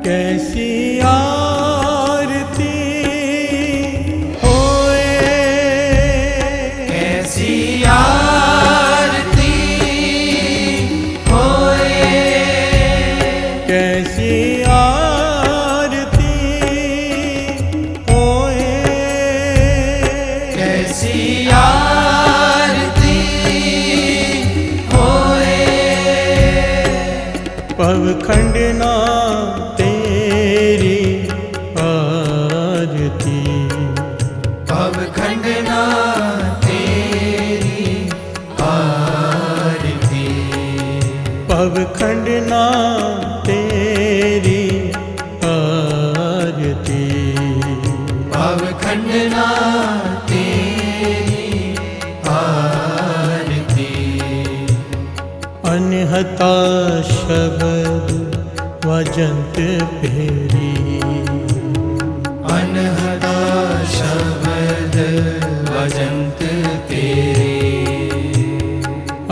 कैसी आरती होए, कैसी आरती होए, कैसी आरती होए, कैसी आरती होए, पवखंड ना तेरी आरती, पवखंड ना तेरी आरती, पवखंड ना तेरी आरती, पवखंड ना तेरी आरती, अनहता शब्द वजंत फेरी, अनहता शब्द वजंत तेरे,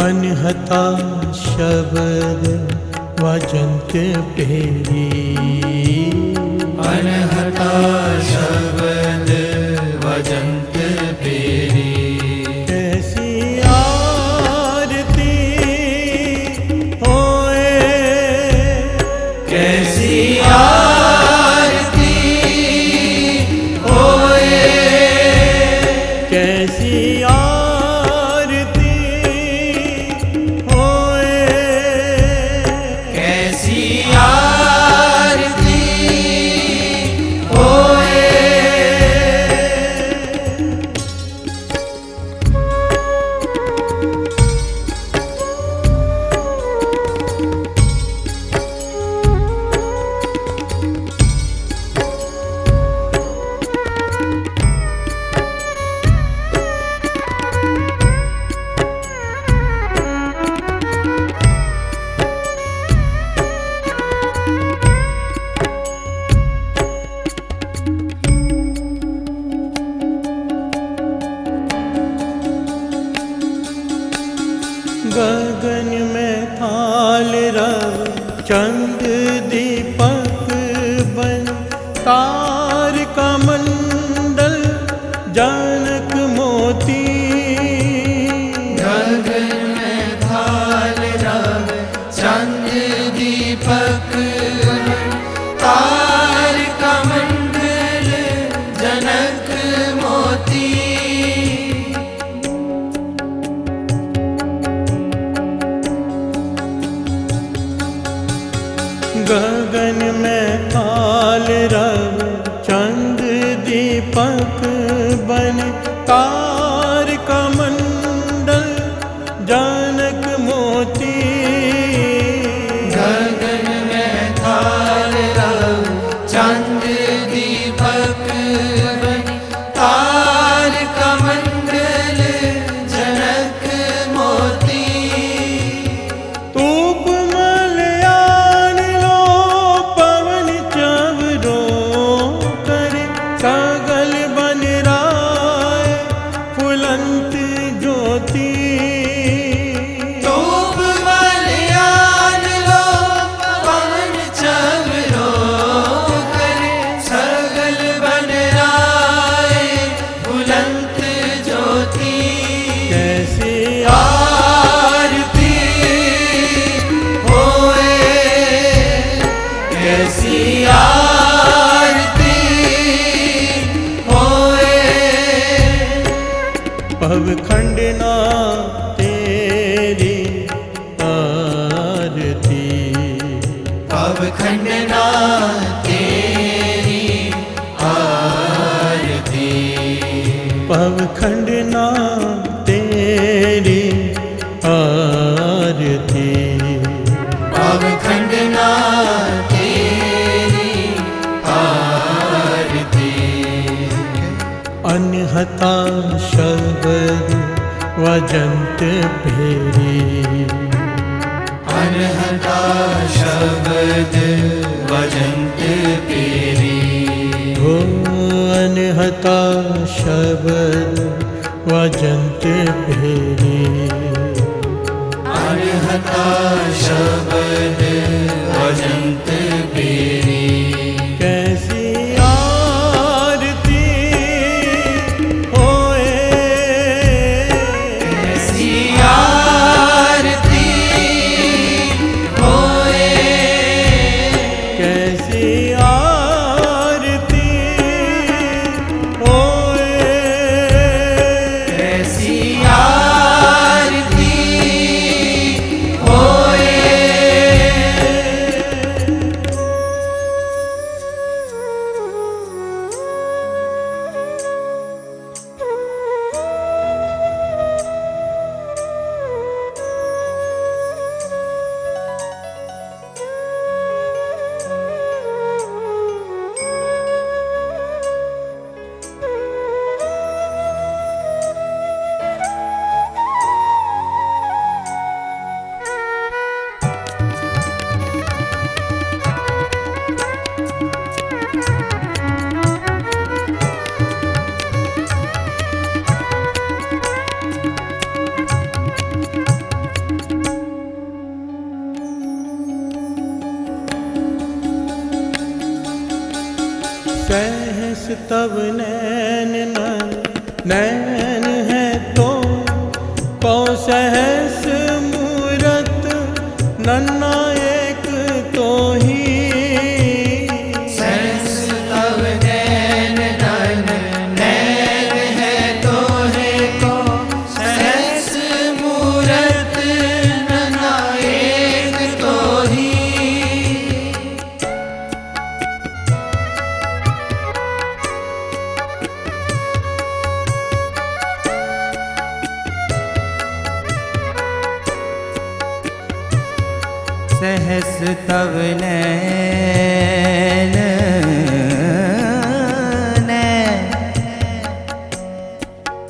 अनहता शब्द वजंत फेरी, अनहता शब्द वजंत तेरे, कैसी आरती होए, कैसी आरती होए, कैसी आरती होए, कैसी आरती होए, गगन में थाल रव चंद दीपक बन, तार का मंडल जनक मोती, गगन में थाल रव चंद दीपक तार का मंडल जनक मोती, गगन में थाल रव चंद दीपक बन, तार का मंडल जनक मोती, गगन में थाल रव चंद दीपक तार का मंडल जनक मोती, तूप मलयान लो पवन चवरो करे, सगल बन राय भव खंडना तेरी आरती, भव खंडना तेरी आरती, भव खंडना तेरी आरती, भव खंडना तेरी आरती। अनहता शब्द वजंत फेरी, अनहता शब्द वजंत पेरी, हो अनहता शब्द वजंत फेरी, अनहता शब्द वजंत पेरी। कैसी आरती होए, कैसी आरती होए, कैसी आरती होए, कैसी आरती होए। सहस तब नैन नैन है तो कौ सहस मूरत नन्ना एक तो ही, सहस तव नैन नैन है तो है को, सहस मूरत नन्ना एक तो ही। सहस तव नैन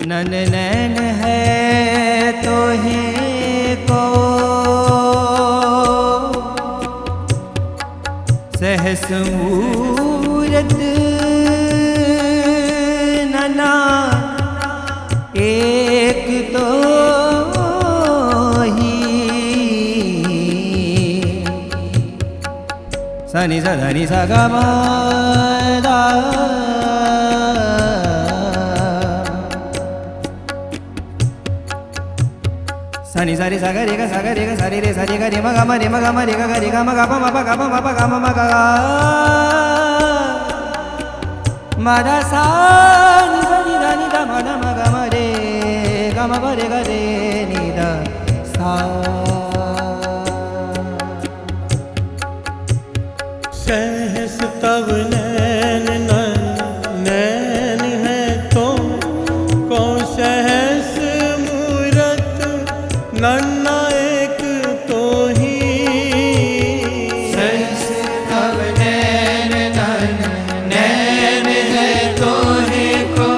नन नैन है तो है को, सहस मूरत नना एक तो सनि सा धनि सा ग म दा, सनि सा रे सा ग रे ग सा ग रे ग सा रे रे सा रे ग रे म ग म रे म ग म रे ग ग रे ग म ग प म प ग म म प ग म म ग म दा सा नि सा नि दा नि दा म दा म ग म रे ग म प रे ग रे नि दा सा। सहस तब नैन नैन है तो कौ सहस मूरत नन्ना एक तो ही, सहस तव नैन नैन है तो है को,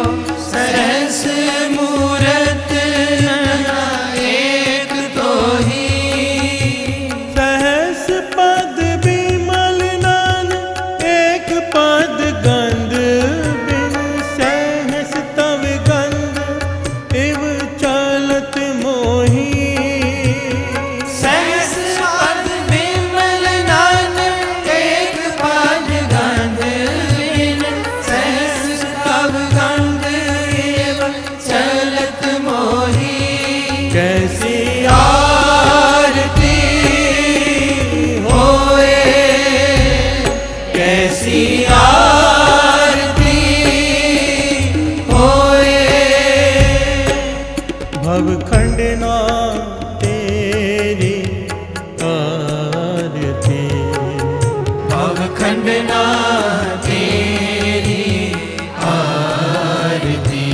भवखंड ना तेरी आरती, भवखंड ना तेरी आरती,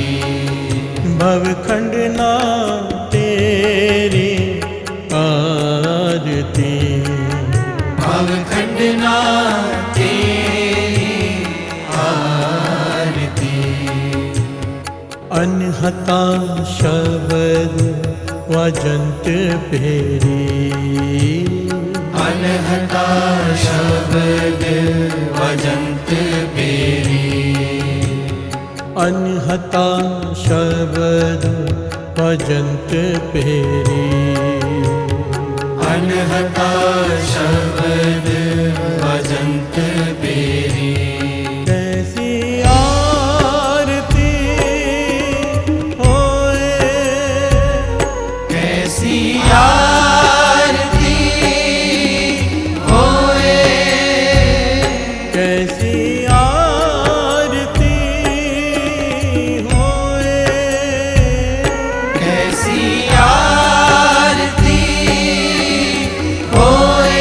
भवखंड ना तेरी आरती, भवखंड ना तेरी आरती। अनहता शब्द वजंत पेरी, अनहता शब्द वजंत पेरी, अनहता शब्द वजंत पेरी, अनहता शब्द वजंत पेरी। कैसी आरती होए, कैसी आरती होए, कैसी आरती होए, कैसी आरती होए।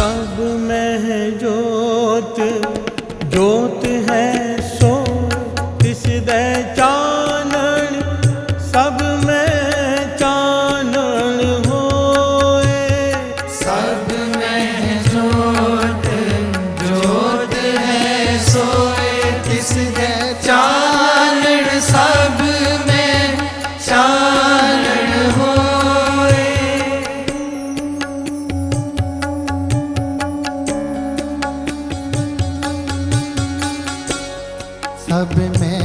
सब में है जोत, जोत है सो तिस दे चानन, सब में चानन होए, सब में जोत, जोत है सोए तिस दे चानन, सब में चानन होए। सब में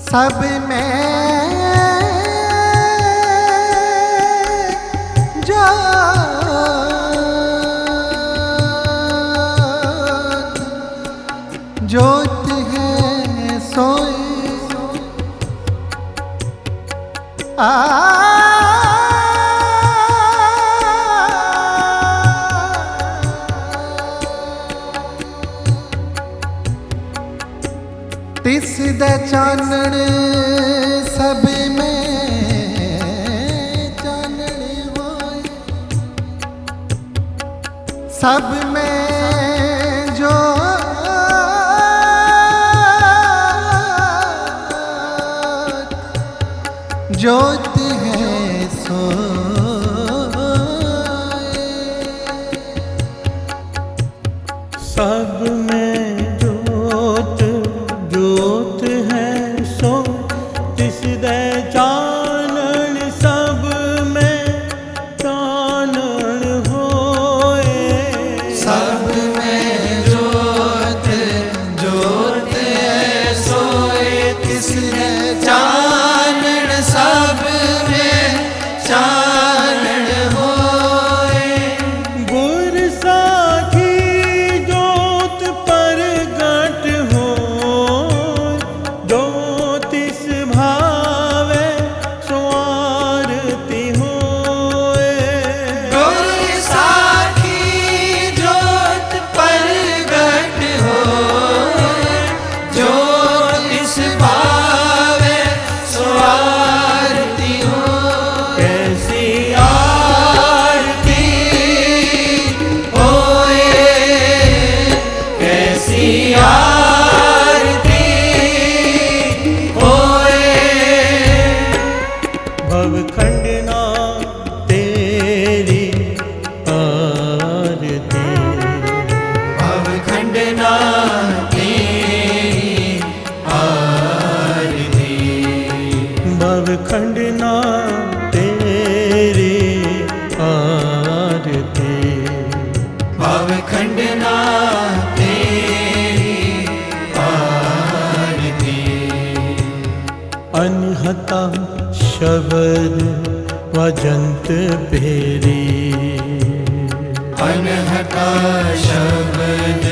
सब में जोत, जोत है सोए तिस दे चानन, सब में चानन होए, सब में जोत है सोए। सब में जोत, जोत है सो तिस दे चानन, सब में चानन होए, सब में जोत, जोत है सोए तिस दे चानन, सब खंडना तेरी आरती, भाव खंडना तेरी आरती। अनहता शब्द वजंत बेरी, अनहता शब्द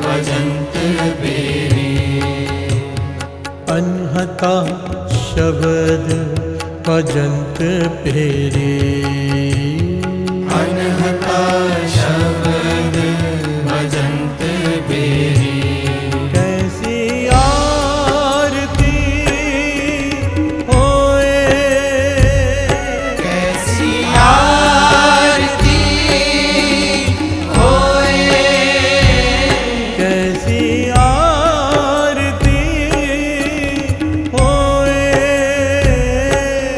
वजंत बेरी, अनहता शब्द वजंत बेरी, अनहता शब्द वजंत बेरी। कैसी आरती होए, कैसी आरती होए, कैसी आरती होए,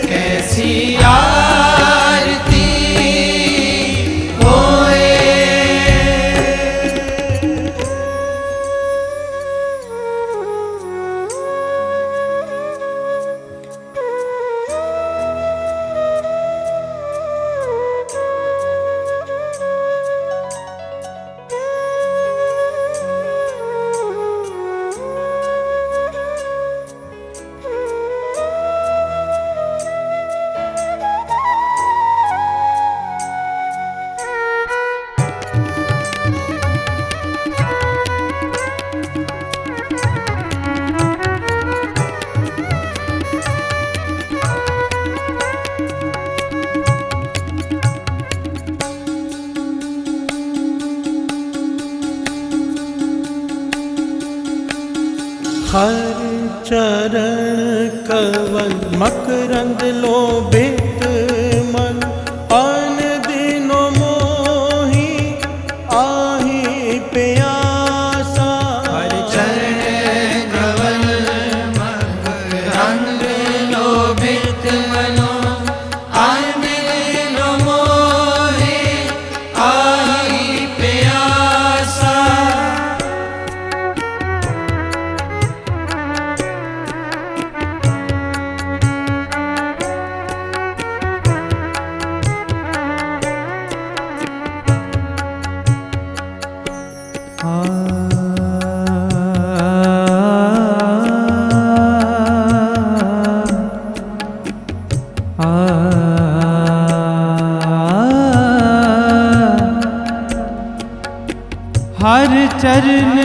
कैसी आरती होए। हर चरण कवल मकरंद लोभित मन, आन दिनों मोही आही प्यासा। हर चरण कवल मकरंद लोभित मनो, आन दिनों मोहे आही प्यासा। हर चरण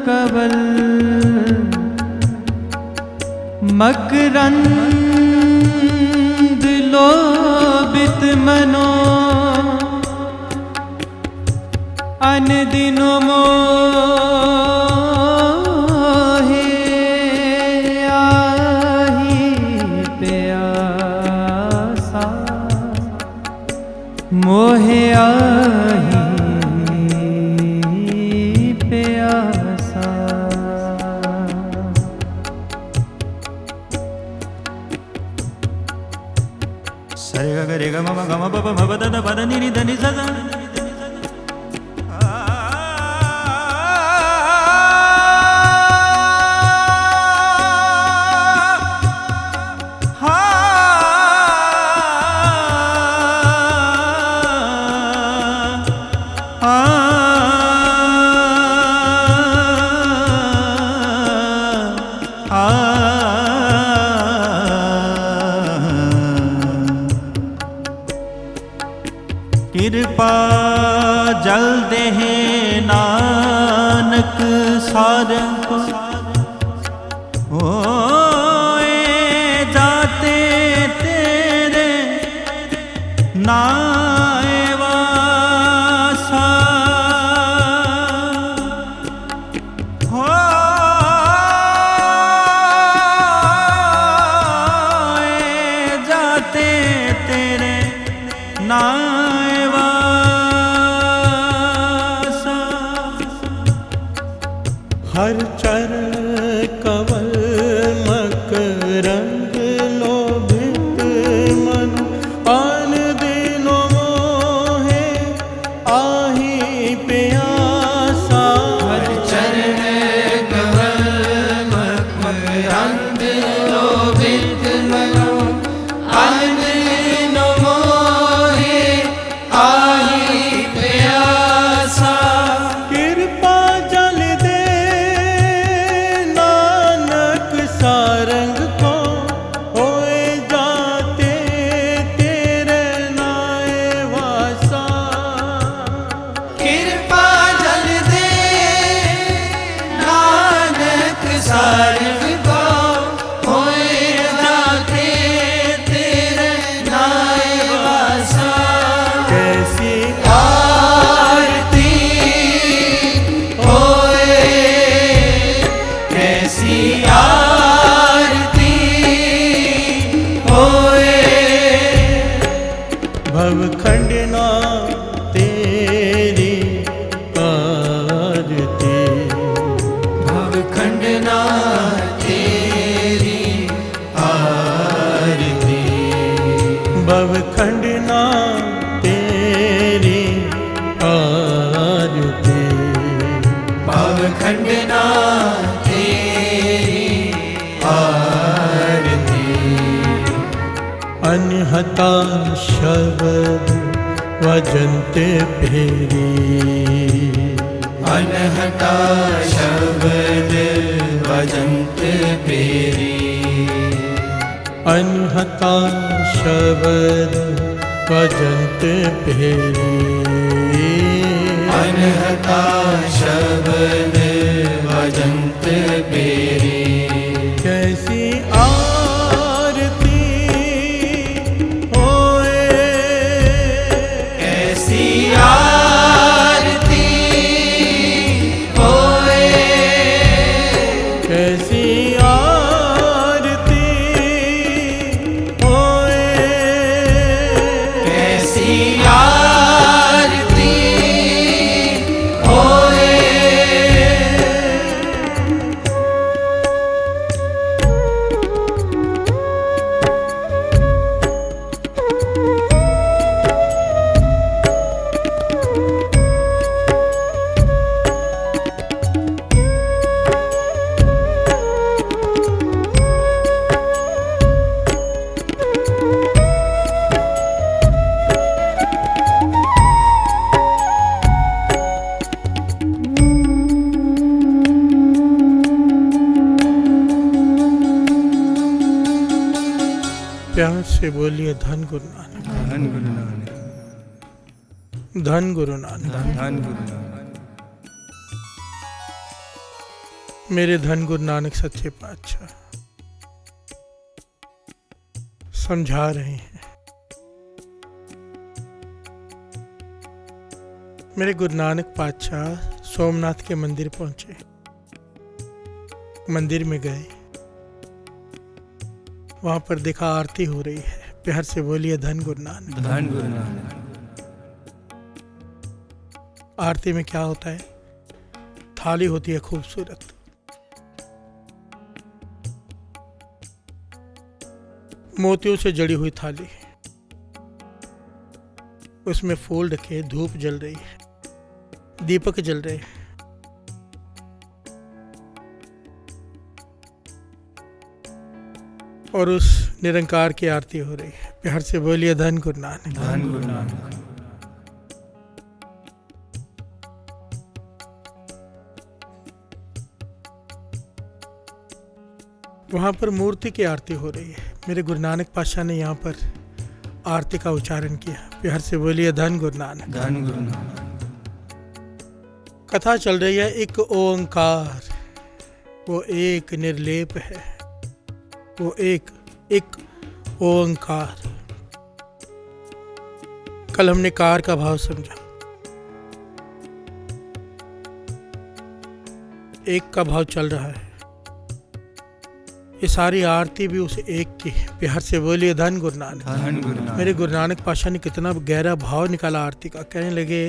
कवल मकरंद लोभित मनो, अन दिनों मोहे आही प्यासा, मोहे आही प्यासा। सरे ग रे ग म ग म प प म प द द प द नि नि ध नि सा सा। कृपा जल देहे नानक सारंग होए जाते तेरे नाए वासा। होए जाते तेरे नाए वासा। हर चरण कवल मकरंद लोभित मन, आन दिनों मोहे आही प्यासा। हर चरण कवल सजना तेरी आरती। अनहता शब्द वजंत फेरी, अनहता शब्द वजंत फेरी। अनहता शब्द वजंत फेरी, अनहता शब्द वजंत फेरी। कैसी आरती होए, कैसी आरती होए, कैसी आरती होए, कैसी आरती होए। प्यार से बोलिए धन गुरु नानक, धन गुरु नानक, धन गुरु नानक। धन गुरु नानक। मेरे धन गुरु नानक सच्चे पातशाह समझा रहे हैं। मेरे गुरु नानक पातशाह सोमनाथ के मंदिर पहुंचे, मंदिर में गए, वहां पर देखा आरती हो रही है। प्यार से बोलिए धन गुरु नानक, धन गुरु नानक। आरती में क्या होता है? थाली होती है खूबसूरत, मोतियों से जड़ी हुई थाली, उसमें फूल रखे, धूप जल रही है, दीपक जल रहे हैं। और उस निरंकार की आरती हो रही है। प्यार से बोलिए धन गुरु नानक, धन गुरु नानक। वहां पर मूर्ति की आरती हो रही है। मेरे गुरु नानक पातशाह ने यहाँ पर आरती का उच्चारण किया। प्यार से बोलिए धन गुरु नानक, धन गुरु नानक। कथा चल रही है, एक ओंकार, वो एक निर्लेप है, वो एक ओंकार। कल हमने कार का भाव समझा, एक का भाव चल रहा है। ये सारी आरती भी उस एक की। प्यार से बोलिए धन गुरु नानक, धन गुरु नानक। मेरे गुरु नानक पातशाह ने कितना गहरा भाव निकाला आरती का। कहने लगे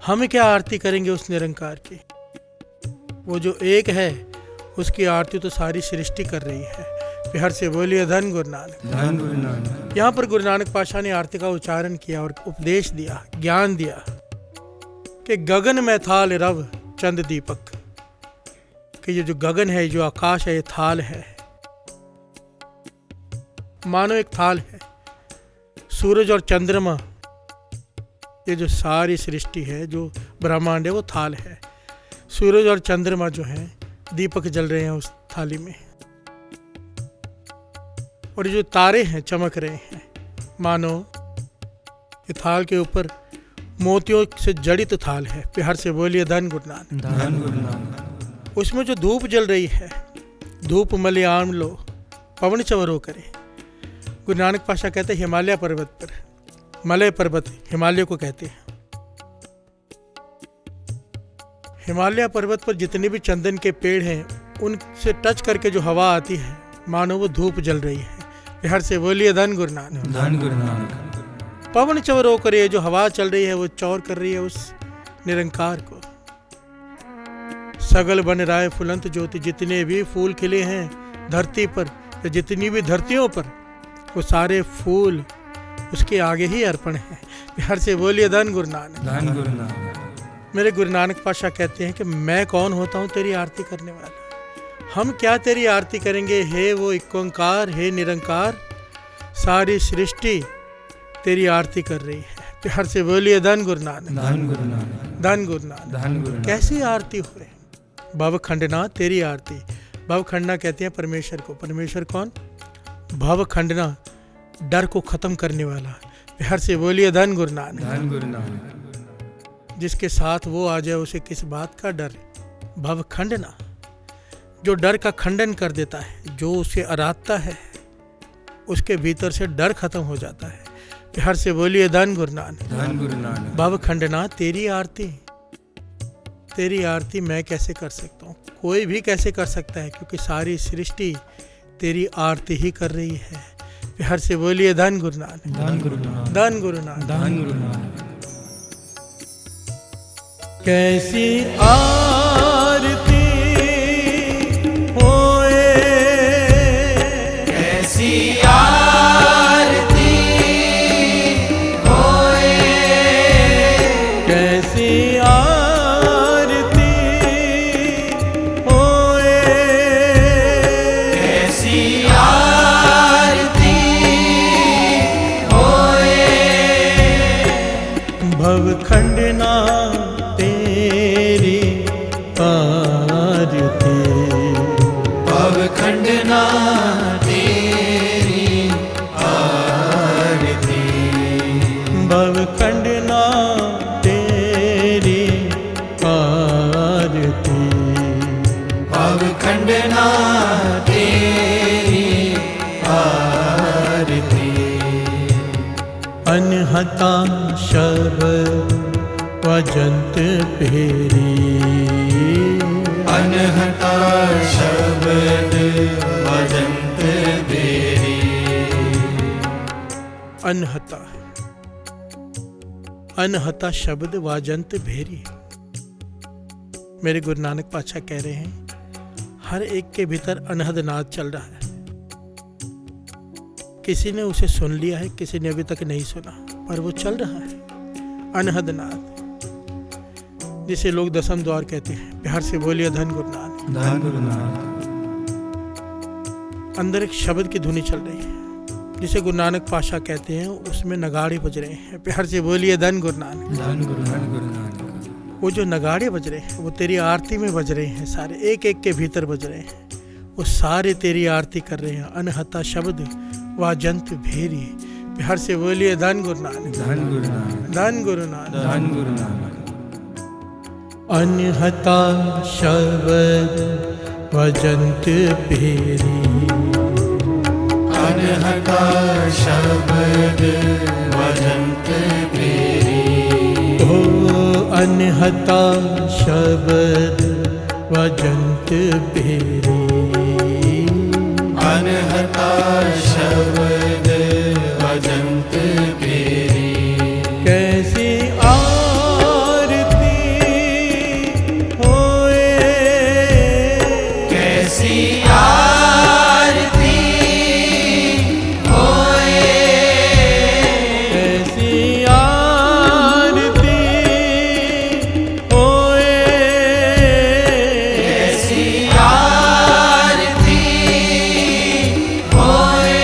हम क्या आरती करेंगे उस निरंकार की, वो जो एक है उसकी आरती तो सारी सृष्टि कर रही है। प्यार से बोलिए धन गुरु नानक, धन गुरु नानक। यहाँ पर गुरु नानक पातशाह ने आरती का उच्चारण किया और उपदेश दिया, ज्ञान दिया कि गगन में थाल रव चंद दीपक, कि ये जो गगन है, जो आकाश है, ये थाल है, मानो एक थाल है। सूरज और चंद्रमा, ये जो सारी सृष्टि है, जो ब्रह्मांड है, वो थाल है। सूरज और चंद्रमा जो है, दीपक जल रहे हैं उस थाली में, और ये जो तारे हैं चमक रहे हैं, मानो ये थाल के ऊपर मोतियों से जड़ित थाल है। प्यार से बोलिए धन गुरु नानक, धन गुरु नानक। उसमें जो धूप जल रही है, धूप मलयाम लो पवन चवरो करे। गुरु नानक पातशाह कहते हैं हिमालय पर्वत पर, मलय पर्वत हिमालय को कहते हैं, हिमालय पर्वत पर जितने भी चंदन के पेड़ हैं, उनसे टच करके जो हवा आती है, मानो वो धूप जल रही है। प्यार से बोलिए धन गुरु नानक, धन गुरु नानक। पवन चवरो करे, जो हवा चल रही है वो चौर कर रही है उस निरंकार को। सगल बन राय फुलंत ज्योति, जितने भी फूल खिले हैं धरती पर, या जितनी भी धरतियों पर, वो सारे फूल उसके आगे ही अर्पण है। प्यार से बोलिए धन गुरु नानक, धन गुरु नानक। मेरे गुरु नानक पातशाह कहते हैं कि मैं कौन होता हूँ तेरी आरती करने वाला। हम क्या तेरी आरती करेंगे, हे वो एक ओंकार, हे निरंकार, सारी सृष्टि तेरी आरती कर रही है। प्यार से बोलिए धन गुरु नानक, धन गुरु नानक, धन गुरु नानक। धन गुरु नानक। कैसी आरती हो रही, भव खंडना तेरी आरती। भव खंडना कहते हैं परमेश्वर को। परमेश्वर कौन? भव खंडना, डर को खत्म करने वाला। प्यार से बोलिए धन गुरु नानक, धन गुरु नानक। जिसके साथ वो आ जाए उसे किस बात का डर। भव खंडना, जो डर का खंडन कर देता है, जो उसे आराधता है उसके भीतर से डर खत्म हो जाता है। प्यार से बोलिए धन गुरु नानक, धन गुरु नानक। भव खंडना तेरी आरती। तेरी आरती मैं कैसे कर सकता हूँ? कोई भी कैसे कर सकता है, क्योंकि सारी सृष्टि तेरी आरती ही कर रही है। प्यार से बोलिए धन गुरु नानक, धन गुरु नानक, धन गुरु नानक। धन गुरु नानक। कैसी आरती होए, कैसी आरती होए, कैसी आरती होए, कैसी आरती होए। भव खंडना तेरी आरती, भव खंडना तेरी आरती, भव खंडना तेरी आरती, भव खंडना तेरी आरती। अनहता शब्द वजंत फेरी, अनहता शब्द वजंत बेरी। अनहता, अनहता शब्द वाजंत भेरी। मेरे गुरु नानक पातशाह कह रहे हैं हर एक के भीतर अनहद नाद चल रहा है। किसी ने उसे सुन लिया है, किसी ने अभी तक नहीं सुना, पर वो चल रहा है अनहद नाद, जिसे लोग दसम द्वार कहते हैं। प्यार से बोलिए धन गुरु नानक, धन गुरु नानक। अंदर एक शब्द की धुनी चल रही है, जिसे गुरु नानक पातशाह कहते हैं, उसमें नगाड़े बज रहे हैं। प्यार से बोलिए धन गुरु नानक, धन गुरु नानक। वो जो नगाड़े बज रहे हैं वो तेरी आरती में बज रहे हैं, सारे एक एक के भीतर बज रहे हैं, वो सारे तेरी आरती कर रहे हैं। अनहता शब्द वाजंत भेरी। प्यार से बोलिए धन गुरु नानक, धन गुरु नानक, धन गुरु नानक। धन गुरु नानक। अनहता शब्द वजंत भेरी, अनहता शब्द वजंत बेरी। ओ अनहता शब्द वजंत भेरी, अनहता शब्द वजंत बेरी। कैसी आरती होए, कैसी आरती होए, कैसी आरती होए, कैसी आरती होए।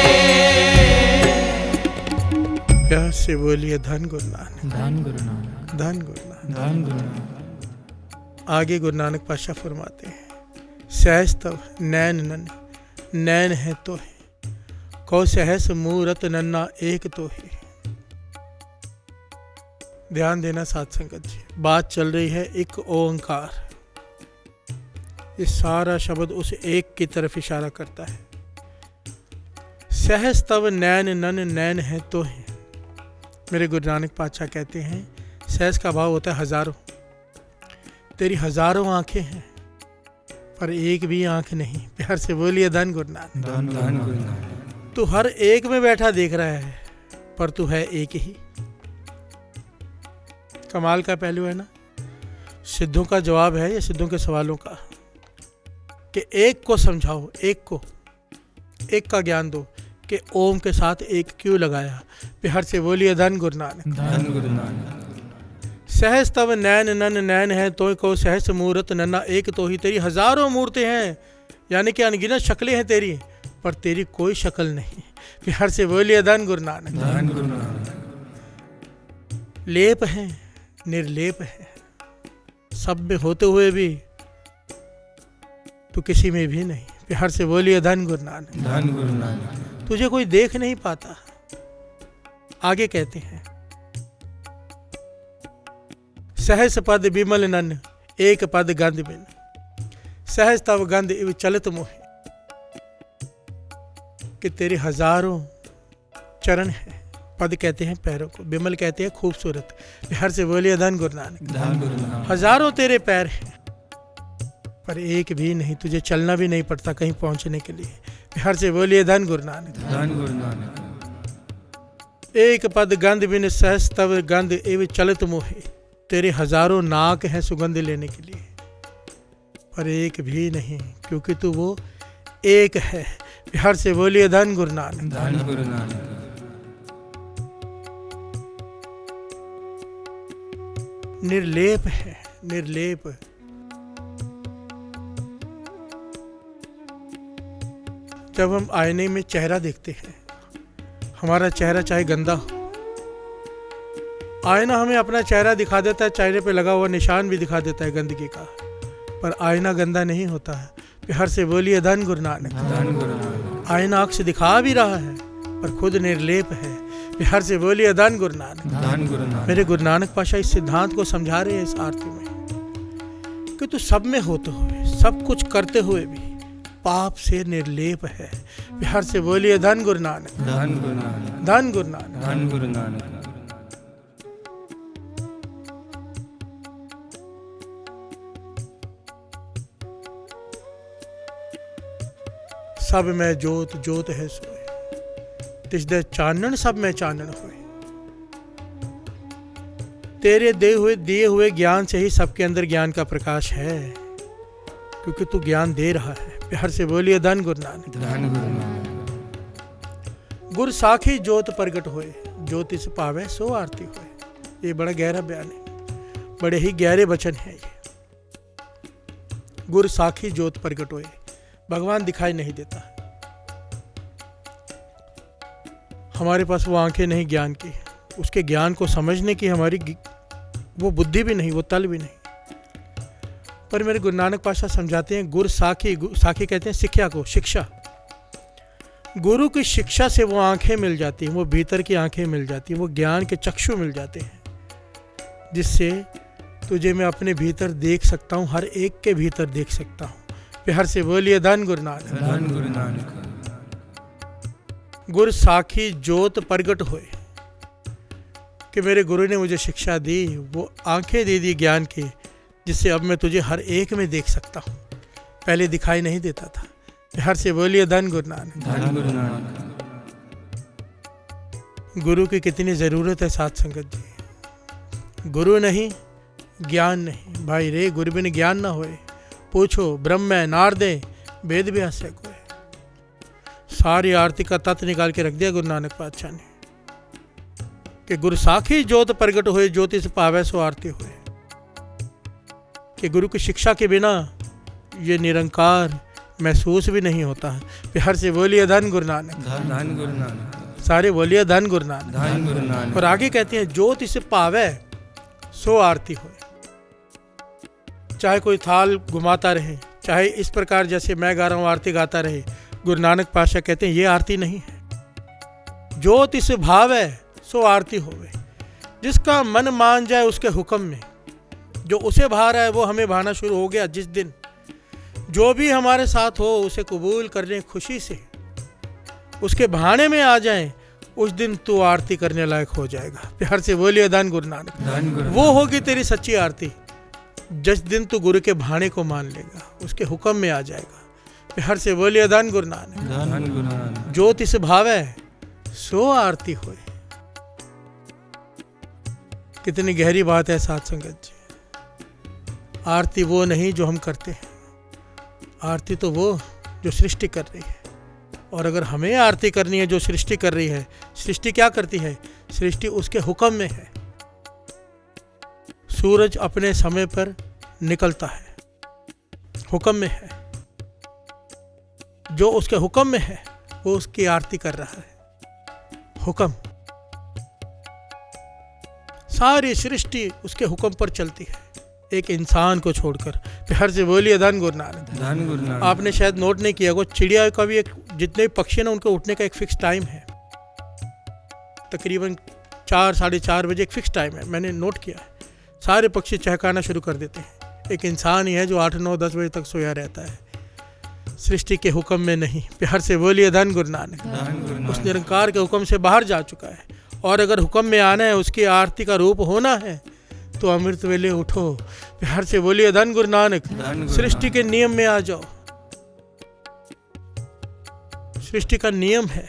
प्यार से बोलिए धन गुरु नानक, धन गुरु नानक, धन गुरु नानक। धन गुरु नानक। आगे गुरु नानक पातशाह फरमाते हैं, सहस तव नैन नन, नैन है तो है, कौ सहस मूरत नन्ना एक तो है। ध्यान देना साध संगत जी, बात चल रही है एक ओंकार। ये सारा शब्द उस एक की तरफ इशारा करता है। सहस तव नैन नन, नैन है तो है। मेरे गुरु नानक पातशाह कहते हैं सहस का भाव होता है हजारों। तेरी हजारों आंखें हैं पर एक भी आंख नहीं। प्यार से बोलिए धन गुरु नानक। धन गुरु नानक। तू हर एक में बैठा देख रहा है पर तू है एक ही। कमाल का पहलू है ना। सिद्धों का जवाब है, या सिद्धों के सवालों का, कि एक को समझाओ, एक को, एक का ज्ञान दो कि ओम के साथ एक क्यों लगाया। प्यार से बोलिए धन गुरु नानक। धन गुरु नानक। सहस तव नैन नन नैन है तो को सहस मूरत नन्ना एक तो ही, तेरी हजारों मूर्तें हैं यानी कि अनगिनत शक्लें हैं तेरी, पर तेरी कोई शक्ल नहीं। प्यार से बोलिए धन गुरु नानक। धन गुरु नानक। लेप है, निर्लेप है, सब में होते हुए भी तो किसी में भी नहीं। प्यार से बोलिए धन गुरु नानक। धन गुरु नानक। तुझे कोई देख नहीं पाता। आगे कहते हैं सहस पद विमल नन एक पद गंध बिन, सहस तव गंध इव चलत मोहे, कि तेरे हजारों चरण हैं। पद कहते हैं पैरों को, विमल कहते हैं खूबसूरत। प्यार से बोलिए धन गुरु नानक। धन गुरु नानक। हजारों तेरे पैर हैं पर एक भी नहीं, तुझे चलना भी नहीं पड़ता कहीं पहुंचने के लिए। प्यार से बोलिए धन गुरु नानक। धन गुरु नानक। एक पद गंध बिन सहस तव गंध एवं चलत मोहे, तेरे हजारों नाक हैं सुगंध लेने के लिए, पर एक भी नहीं, क्योंकि तू वो एक है। प्यार से बोलिए धन गुरु नानक। धन गुरु नानक। निर्लेप है, निर्लेप। जब हम आईने में चेहरा देखते हैं, हमारा चेहरा चाहे गंदा हो, आईना हमें अपना चेहरा दिखा देता है, चेहरे पे लगा हुआ निशान भी दिखा देता है गंदगी का, पर आईना गंदा नहीं होता है। प्यार से बोलिए धन गुरु नानक। धन गुरु नानक। आईना अक्स दिखा भी रहा है पर खुद निर्लेप है। प्यार से बोलिए धन गुरु नानक। धन गुरु नानक। मेरे गुरु नानक पाशा इस सिद्धांत को समझा रहे हैं इस आरती में कि तू सब में होते हुए, सब कुछ करते हुए भी पाप से निर्लेप है। प्यार से बोलिए धन गुरु नानक। धन गुरु नानक। धन गुरु नानक। धन गुरु नानक। सब में जोत जोत है सोए, तिस दे चानन सब में चानन हुए। तेरे दिए हुए ज्ञान से ही सबके अंदर ज्ञान का प्रकाश है, क्योंकि तू ज्ञान दे रहा है। प्यार से बोलिए धन गुरु नानक। धन गुरु नानक। गुर साखी जोत प्रगट होए, ज्योतिष पावे सो आरती होए। ये बड़ा गहरा बयान है, बड़े ही गहरे वचन है ये। गुर साखी जोत प्रगट होए, भगवान दिखाई नहीं देता। हमारे पास वो आंखें नहीं ज्ञान की, उसके ज्ञान को समझने की हमारी वो बुद्धि भी नहीं, वो तल भी नहीं। पर मेरे गुरु नानक पातशाह समझाते हैं गुर साखी, साखी कहते हैं शिक्षा को, शिक्षा। गुरु की शिक्षा से वो आंखें मिल जाती हैं, वो भीतर की आंखें मिल जाती हैं, वो ज्ञान के चक्षु मिल जाते हैं, जिससे तुझे मैं अपने भीतर देख सकता हूँ, हर एक के भीतर देख सकता हूँ। प्यार से बोलिए धन गुरु नानक। धन गुरु नानक। गुर साखी जोत प्रगट होए, कि मेरे गुरु ने मुझे शिक्षा दी, वो आंखें दे दी ज्ञान की, जिससे अब मैं तुझे हर एक में देख सकता हूँ, पहले दिखाई नहीं देता था। प्यार से बोलिए धन गुरु नानक। धन गुरु नानक। गुरु की कितनी ज़रूरत है साथ संगत जी। गुरु नहीं ज्ञान नहीं, भाई रे गुरु बिन ज्ञान ना होए। पूछो ब्रह्म है नारदे वेद व्यास है कोई। सारी आरती का तत्व निकाल के रख दिया गुरु नानक पातशाह ने, कि गुरु साखी जोत प्रगट हुए, ज्योतिष पावे सो आरती हुए। कि गुरु की शिक्षा के बिना ये निरंकार महसूस भी नहीं होता है। प्यार से बोलिए धन गुरु नानक। धन गुरु नानक। सारे बोलिए धन गुरु नानक। धन गुरु नानक। और आगे कहते हैं ज्योतिष पावे सो आरती हुए। चाहे कोई थाल घुमाता रहे, चाहे इस प्रकार जैसे मैं गा रहा हूँ आरती गाता रहे, गुरु नानक पातशाह कहते हैं ये आरती नहीं है। ज्योतिष भाव है सो आरती होवे। जिसका मन मान जाए उसके हुक्म में, जो उसे भा रहा है वो हमें भाना शुरू हो गया। जिस दिन जो भी हमारे साथ हो उसे कबूल करने खुशी से, उसके भाने में आ जाए, उस दिन तू आरती करने लायक हो जाएगा। प्यार से बोलिए धन गुरु नानक। धन गुरु। वो होगी तेरी सच्ची आरती जिस दिन तू गुरु के भाने को मान लेगा, उसके हुक्म में आ जाएगा। प्यार से बोलिए धन गुरु नानक। धन गुरु नानक। ज्योतिष भावे सो आरती होए। कितनी गहरी बात है साथ संगत जी। आरती वो नहीं जो हम करते हैं, आरती तो वो जो सृष्टि कर रही है। और अगर हमें आरती करनी है जो सृष्टि कर रही है, सृष्टि क्या करती है? सृष्टि उसके हुक्म में है। सूरज अपने समय पर निकलता है, हुक्म में है। जो उसके हुक्म में है वो उसकी आरती कर रहा है। हुक्म, सारी सृष्टि उसके हुक्म पर चलती है, एक इंसान को छोड़कर। प्यार से बोलिए धन गुरु नानक। धन गुरु नानक। आपने शायद नोट नहीं किया, वो चिड़िया का भी एक, जितने भी पक्षी हैं उनके उठने का एक फिक्स टाइम है, तकरीबन 4 साढ़े 4 बजे एक फिक्स टाइम है, मैंने नोट किया है। सारे पक्षी चहकाना शुरू कर देते हैं। एक इंसान ही है जो 8 9 10 बजे तक सोया रहता है, सृष्टि के हुक्म में नहीं। प्यार से बोलिए धन गुरु नानक। उस निरंकार के हुक्म से बाहर जा चुका है, और अगर हुक्म में आना है, उसकी आरती का रूप होना है, तो अमृत वेले उठो। प्यार से बोलिए धन गुरु नानक। सृष्टि के नियम में आ जाओ। सृष्टि का नियम है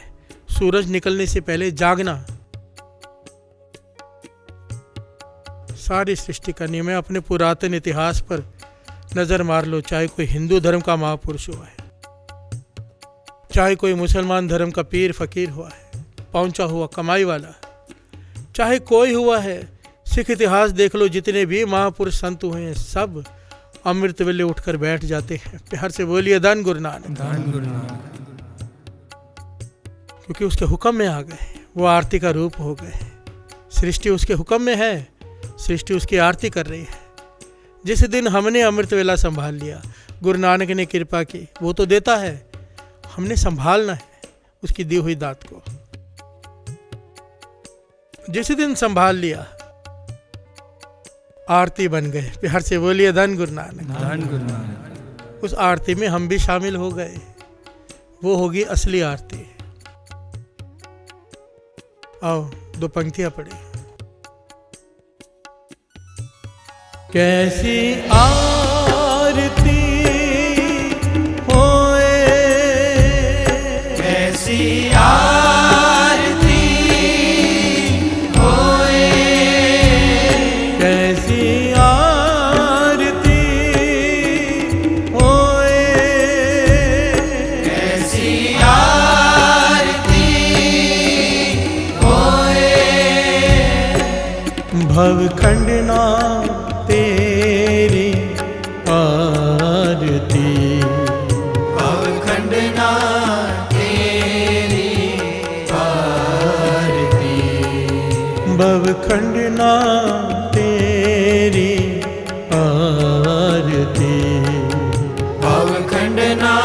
सूरज निकलने से पहले जागना। सारी सृष्टि का नियम है। अपने पुरातन इतिहास पर नजर मार लो, चाहे कोई हिंदू धर्म का महापुरुष हुआ है, चाहे कोई मुसलमान धर्म का पीर फकीर हुआ है, पहुंचा हुआ कमाई वाला, चाहे कोई हुआ है, सिख इतिहास देख लो, जितने भी महापुरुष संत हुए हैं, सब अमृत वेले उठकर बैठ जाते हैं। प्यार से बोलिए धन गुरु नानक। क्योंकि उसके हुक्म में आ गए, वो आरती का रूप हो गए। सृष्टि उसके हुक्म में है, सृष्टि उसकी आरती कर रही है। जिस दिन हमने अमृत वेला संभाल लिया, गुरु नानक ने कृपा की, वो तो देता है, हमने संभालना है उसकी दी हुई दात को। जिस दिन संभाल लिया, आरती बन गए। प्यार से बोलिए धन गुरु नानक। धन गुरु नानक। उस आरती में हम भी शामिल हो गए, वो होगी असली आरती। आओ 2 पंक्तियां पढ़ी। कैसी आरती होए, कैसी आरती होए, कैसी आरती होए, कैसी आरती होए। भवखंडना तेरी आरती, भवखंडना तेरी आरती, भवखंडना तेरी आरती, भवखंडना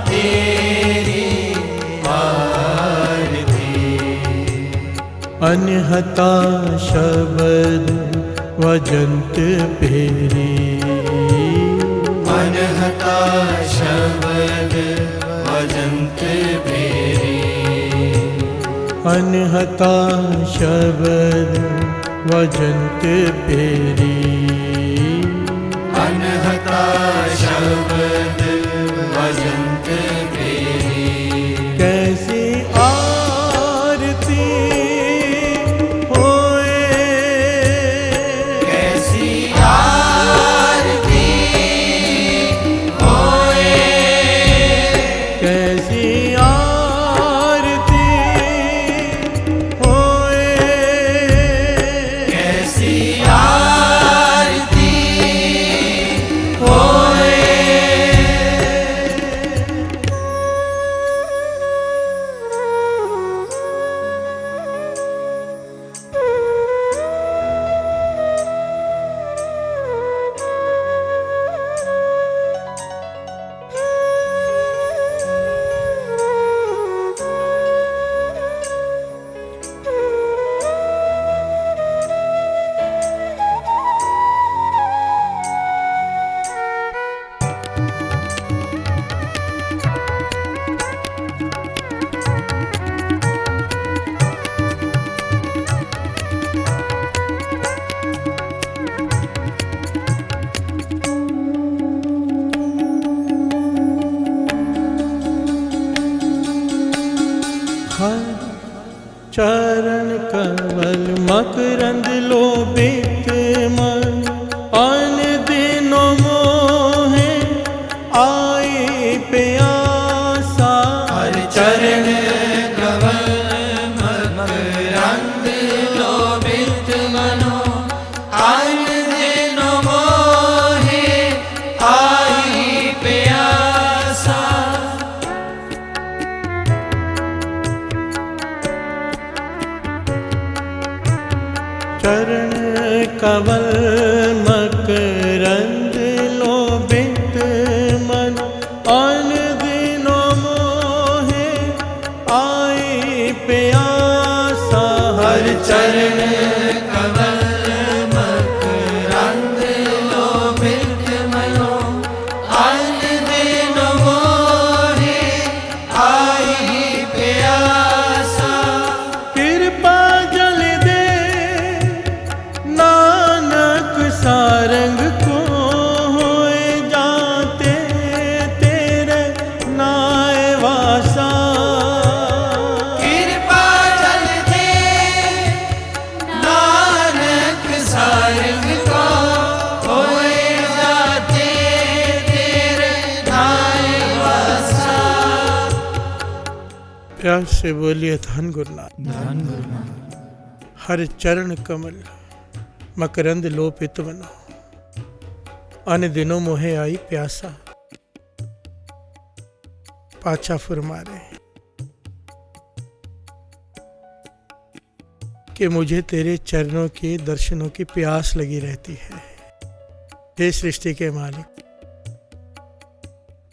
तेरी आरती। अनहता शब्द वजंत पेरी, अनहता शब्द वजंत पेरी, अनहता शब्द वजंत पेरी, अनहता शब्द वजंत पेरी। कैसी आरती होए, कैसी आरती होए, कैसी आरती होए, कैसी आरती होए। चरण कमल मकरंद लोभित मन, अन दिनों मोहे आए प्यासा। हर चरण कमल मकरंद लोभित मनो, आन कवल मकरंद लोभित मन अन दिनों मोहे आई प्यासा। हर चरण कमल मकरंद लोभित मनो अन दिन मोहे आई प्यासा। कृपा जल दे नानक सारंग को होए जाते तेरे नाय वासा। कृपा जल दे नानक सारंग को होए जाते तेरे नाय वासा। प्यास से बोलिए धन गुरुनाथ। धन गुरुनाथ। हर चरण कमल मकरंद लोपित बनो अन दिनों मोहे आई प्यासा। पाछा फरमा रहे कि मुझे तेरे चरणों के दर्शनों की प्यास लगी रहती है। हे सृष्टि के मालिक,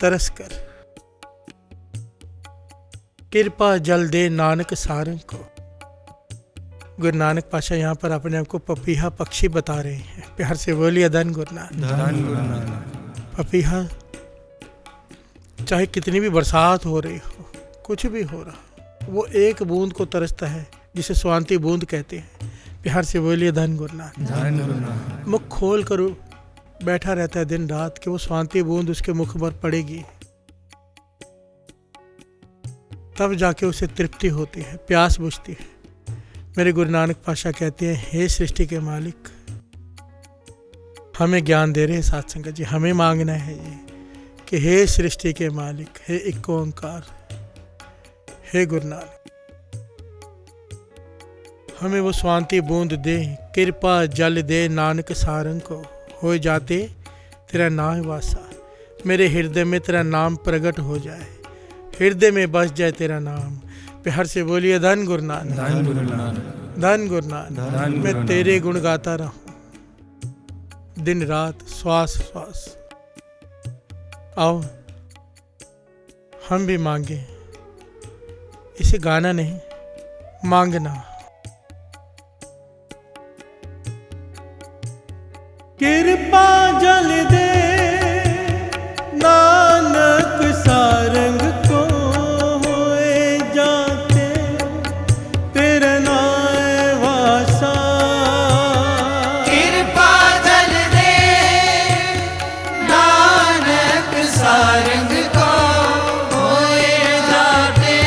तरस कर कृपा जल दे नानक सारंग को। गुरु नानक पाशा यहाँ पर अपने आप को पपीहा पक्षी बता रहे हैं। प्यार से बोलिए धन गुरुनाथ। धन गुरुनाथ। पपीहा चाहे कितनी भी बरसात हो रही हो, कुछ भी हो रहा, वो एक बूंद को तरसता है जिसे स्वांति बूंद कहते हैं। प्यार से बोलिए धन गुरुनाथ। धन गुरुनाथ। मुख खोल कर बैठा रहता है दिन रात कि वो स्वांति बूंद उसके मुख पर पड़ेगी, तब जाके उसे तृप्ति होती है, प्यास बुझती है। मेरे गुरु नानक पातशाह कहते हैं, हे सृष्टि के मालिक, हमें ज्ञान दे रहे हैं साथ संगत जी। हमें मांगना है ये कि हे सृष्टि के मालिक, हे एक ओंकार, हे गुरु नानक, हमें वो स्वांति बूंद दे, कृपा जल दे नानक सारंग को हो जाते तेरा नाम वासा। मेरे हृदय में तेरा नाम प्रकट हो जाए, हृदय में बस जाए तेरा नाम। प्यार से बोलिए धन गुरुनाथ। धन गुरुनाथ। धन गुरुनाथ। मैं तेरे गुण गाता रहूं दिन रात, श्वास श्वास। आओ हम भी मांगे, इसे गाना नहीं, मांगना। कृपा जल दे नानक सारंग को होए जाते तेरा नाय वासा। कृपा जल दे नानक सारंग को होए जाते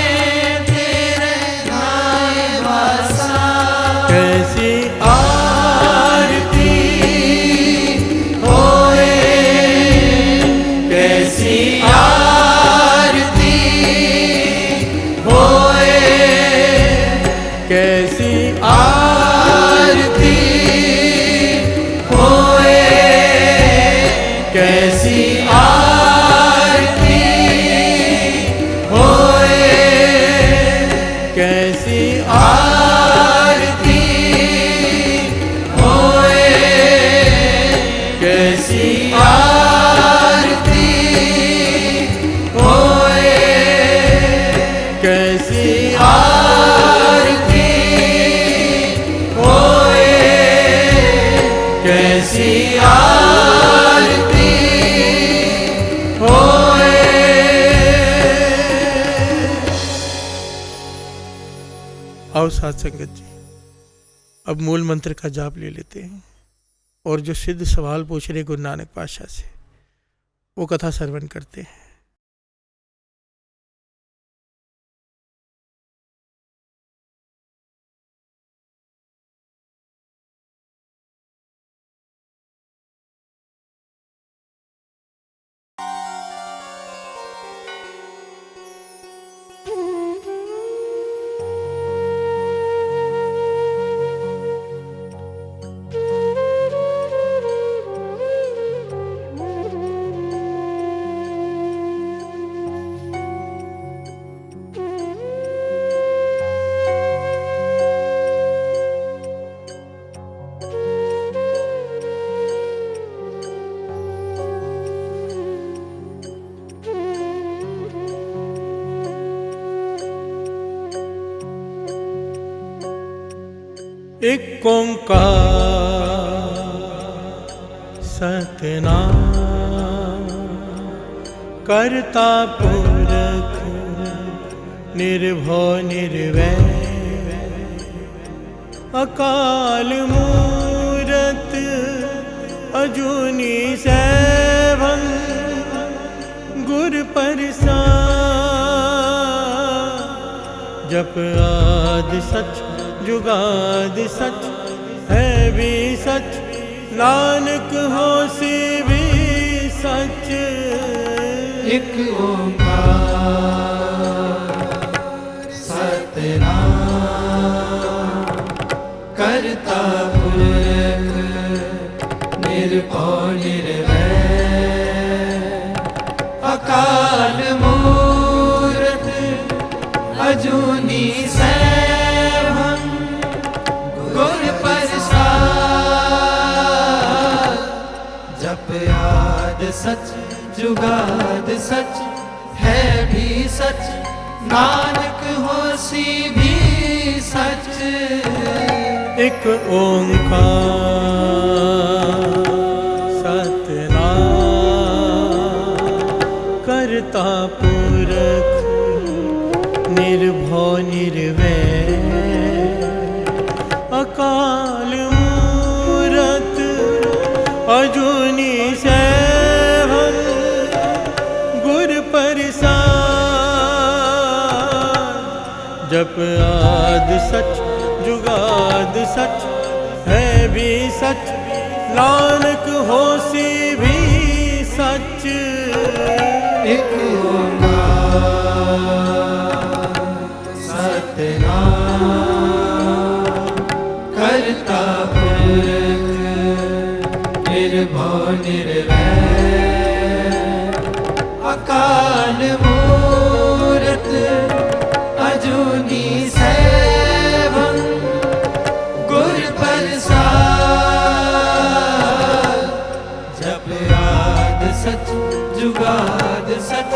तेरे नाय वासा। कैसी आओ साथ संगत जी, अब मूल मंत्र का जाप ले लेते हैं और जो सिद्ध सवाल पूछ रहे गुरु नानक पातशाह से वो कथा श्रवण करते हैं। एक ओंकार सतनाम करता पुरख निर्भय निर्वैर अकाल मूरत अजूनी सैभं गुर प्रसाद जप आदि सच जुगाद सच है भी सच नानक होसी भी सच एक ओंकार सतनाम करता पुरख निर्भय निर्वैर अकाल मूरत अजूनी सैभं गुर प्रसाद जप आद सच जुगाद सच है भी सच नानक होसी भी सच एक ओंकार सतनाम करता पुरख निर्भय निर्वैर अकाल मूरत अजूनी सैभं गुर प्रसाद जप आद सच जुगाद सच है भी सच नानक होसी भी सच एक ओंकार सतनाम करता पुरख निर्भय निर्वैर अकाल मूरत अजूनी सैभं गुर प्रसाद जप आद सच जुगाद सच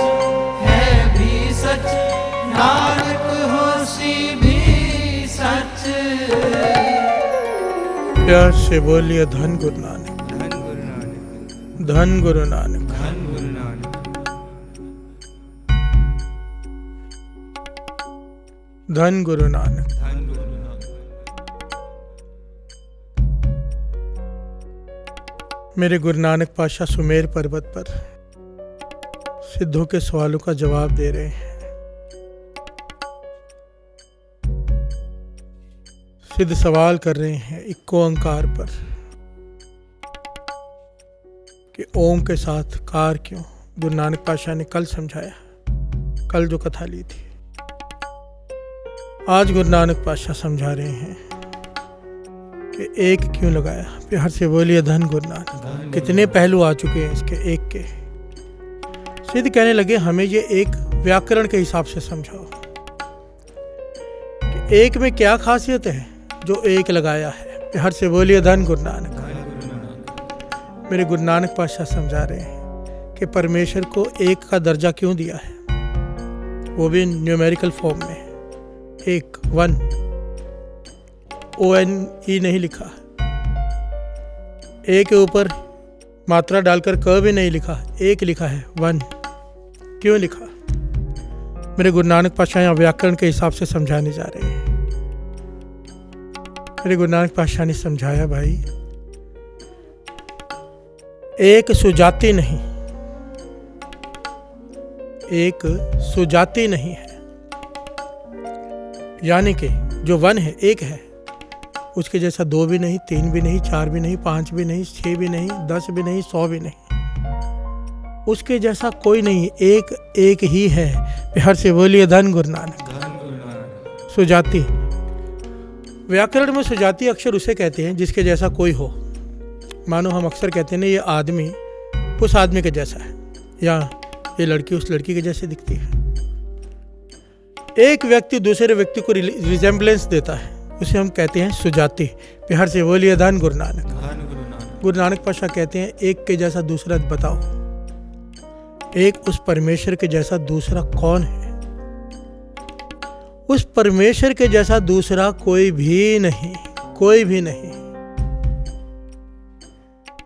है भी सच नानक होसी भी सच प्यार से बोलिए धन गुरु नानक धन गुरु नानक धन गुरु नानक धन गुरु नानक धन गुरु नानक धन गुरु नानक मेरे गुरु नानक पातशाह सुमेर पर्वत पर सिद्धों के सवालों का जवाब दे रहे हैं। सिद्ध सवाल कर रहे हैं एक ओंकार पर कि ओम के साथ कार क्यों। गुरु नानक पातशाह ने कल समझाया, कल जो कथा ली थी। आज गुरु नानक पातशाह समझा रहे हैं कि एक क्यों लगाया। प्यार से बोलिए धन गुरु नानक। कितने पहलू आ चुके हैं इसके एक के। सिद्ध कहने लगे हमें ये एक व्याकरण के हिसाब से समझाओ कि एक में क्या खासियत है जो एक लगाया है। प्यार से बोलिए धन गुरु नानक। मेरे गुरु नानक पातशाह समझा रहे हैं कि परमेश्वर को एक का दर्जा क्यों दिया है, वो भी न्यूमेरिकल फॉर्म में। एक, वन, ONE नहीं लिखा, ए के ऊपर मात्रा डालकर क भी नहीं लिखा, एक लिखा है, वन। क्यों लिखा? मेरे गुरु नानक पातशाह यहाँ व्याकरण के हिसाब से समझाने जा रहे हैं। मेरे गुरु नानक पातशाह ने समझाया भाई, एक सुजाति नहीं, एक सुजाति नहीं है। यानी कि जो वन है, एक है, उसके जैसा 2 भी नहीं, 3 भी नहीं, 4 भी नहीं, 5 भी नहीं, 6 भी नहीं, 10 भी नहीं, 100 भी नहीं, उसके जैसा कोई नहीं। एक एक ही है। प्यार से बोलिए धन गुरु नानक। सुजाति, व्याकरण में सुजाति अक्षर उसे कहते हैं जिसके जैसा कोई हो। मानो हम अक्सर कहते हैं ना, ये आदमी उस आदमी के जैसा है, या ये लड़की उस लड़की के जैसे दिखती है। एक व्यक्ति दूसरे व्यक्ति को रिजेम्बलेंस देता है, उसे हम कहते हैं सुजाति। प्यार से बोलिए धन गुरु नानक। गुरु नानक पातशाह कहते हैं एक के जैसा दूसरा बताओ। एक उस परमेश्वर के जैसा दूसरा कौन है? उस परमेश्वर के जैसा दूसरा कोई भी नहीं, कोई भी नहीं,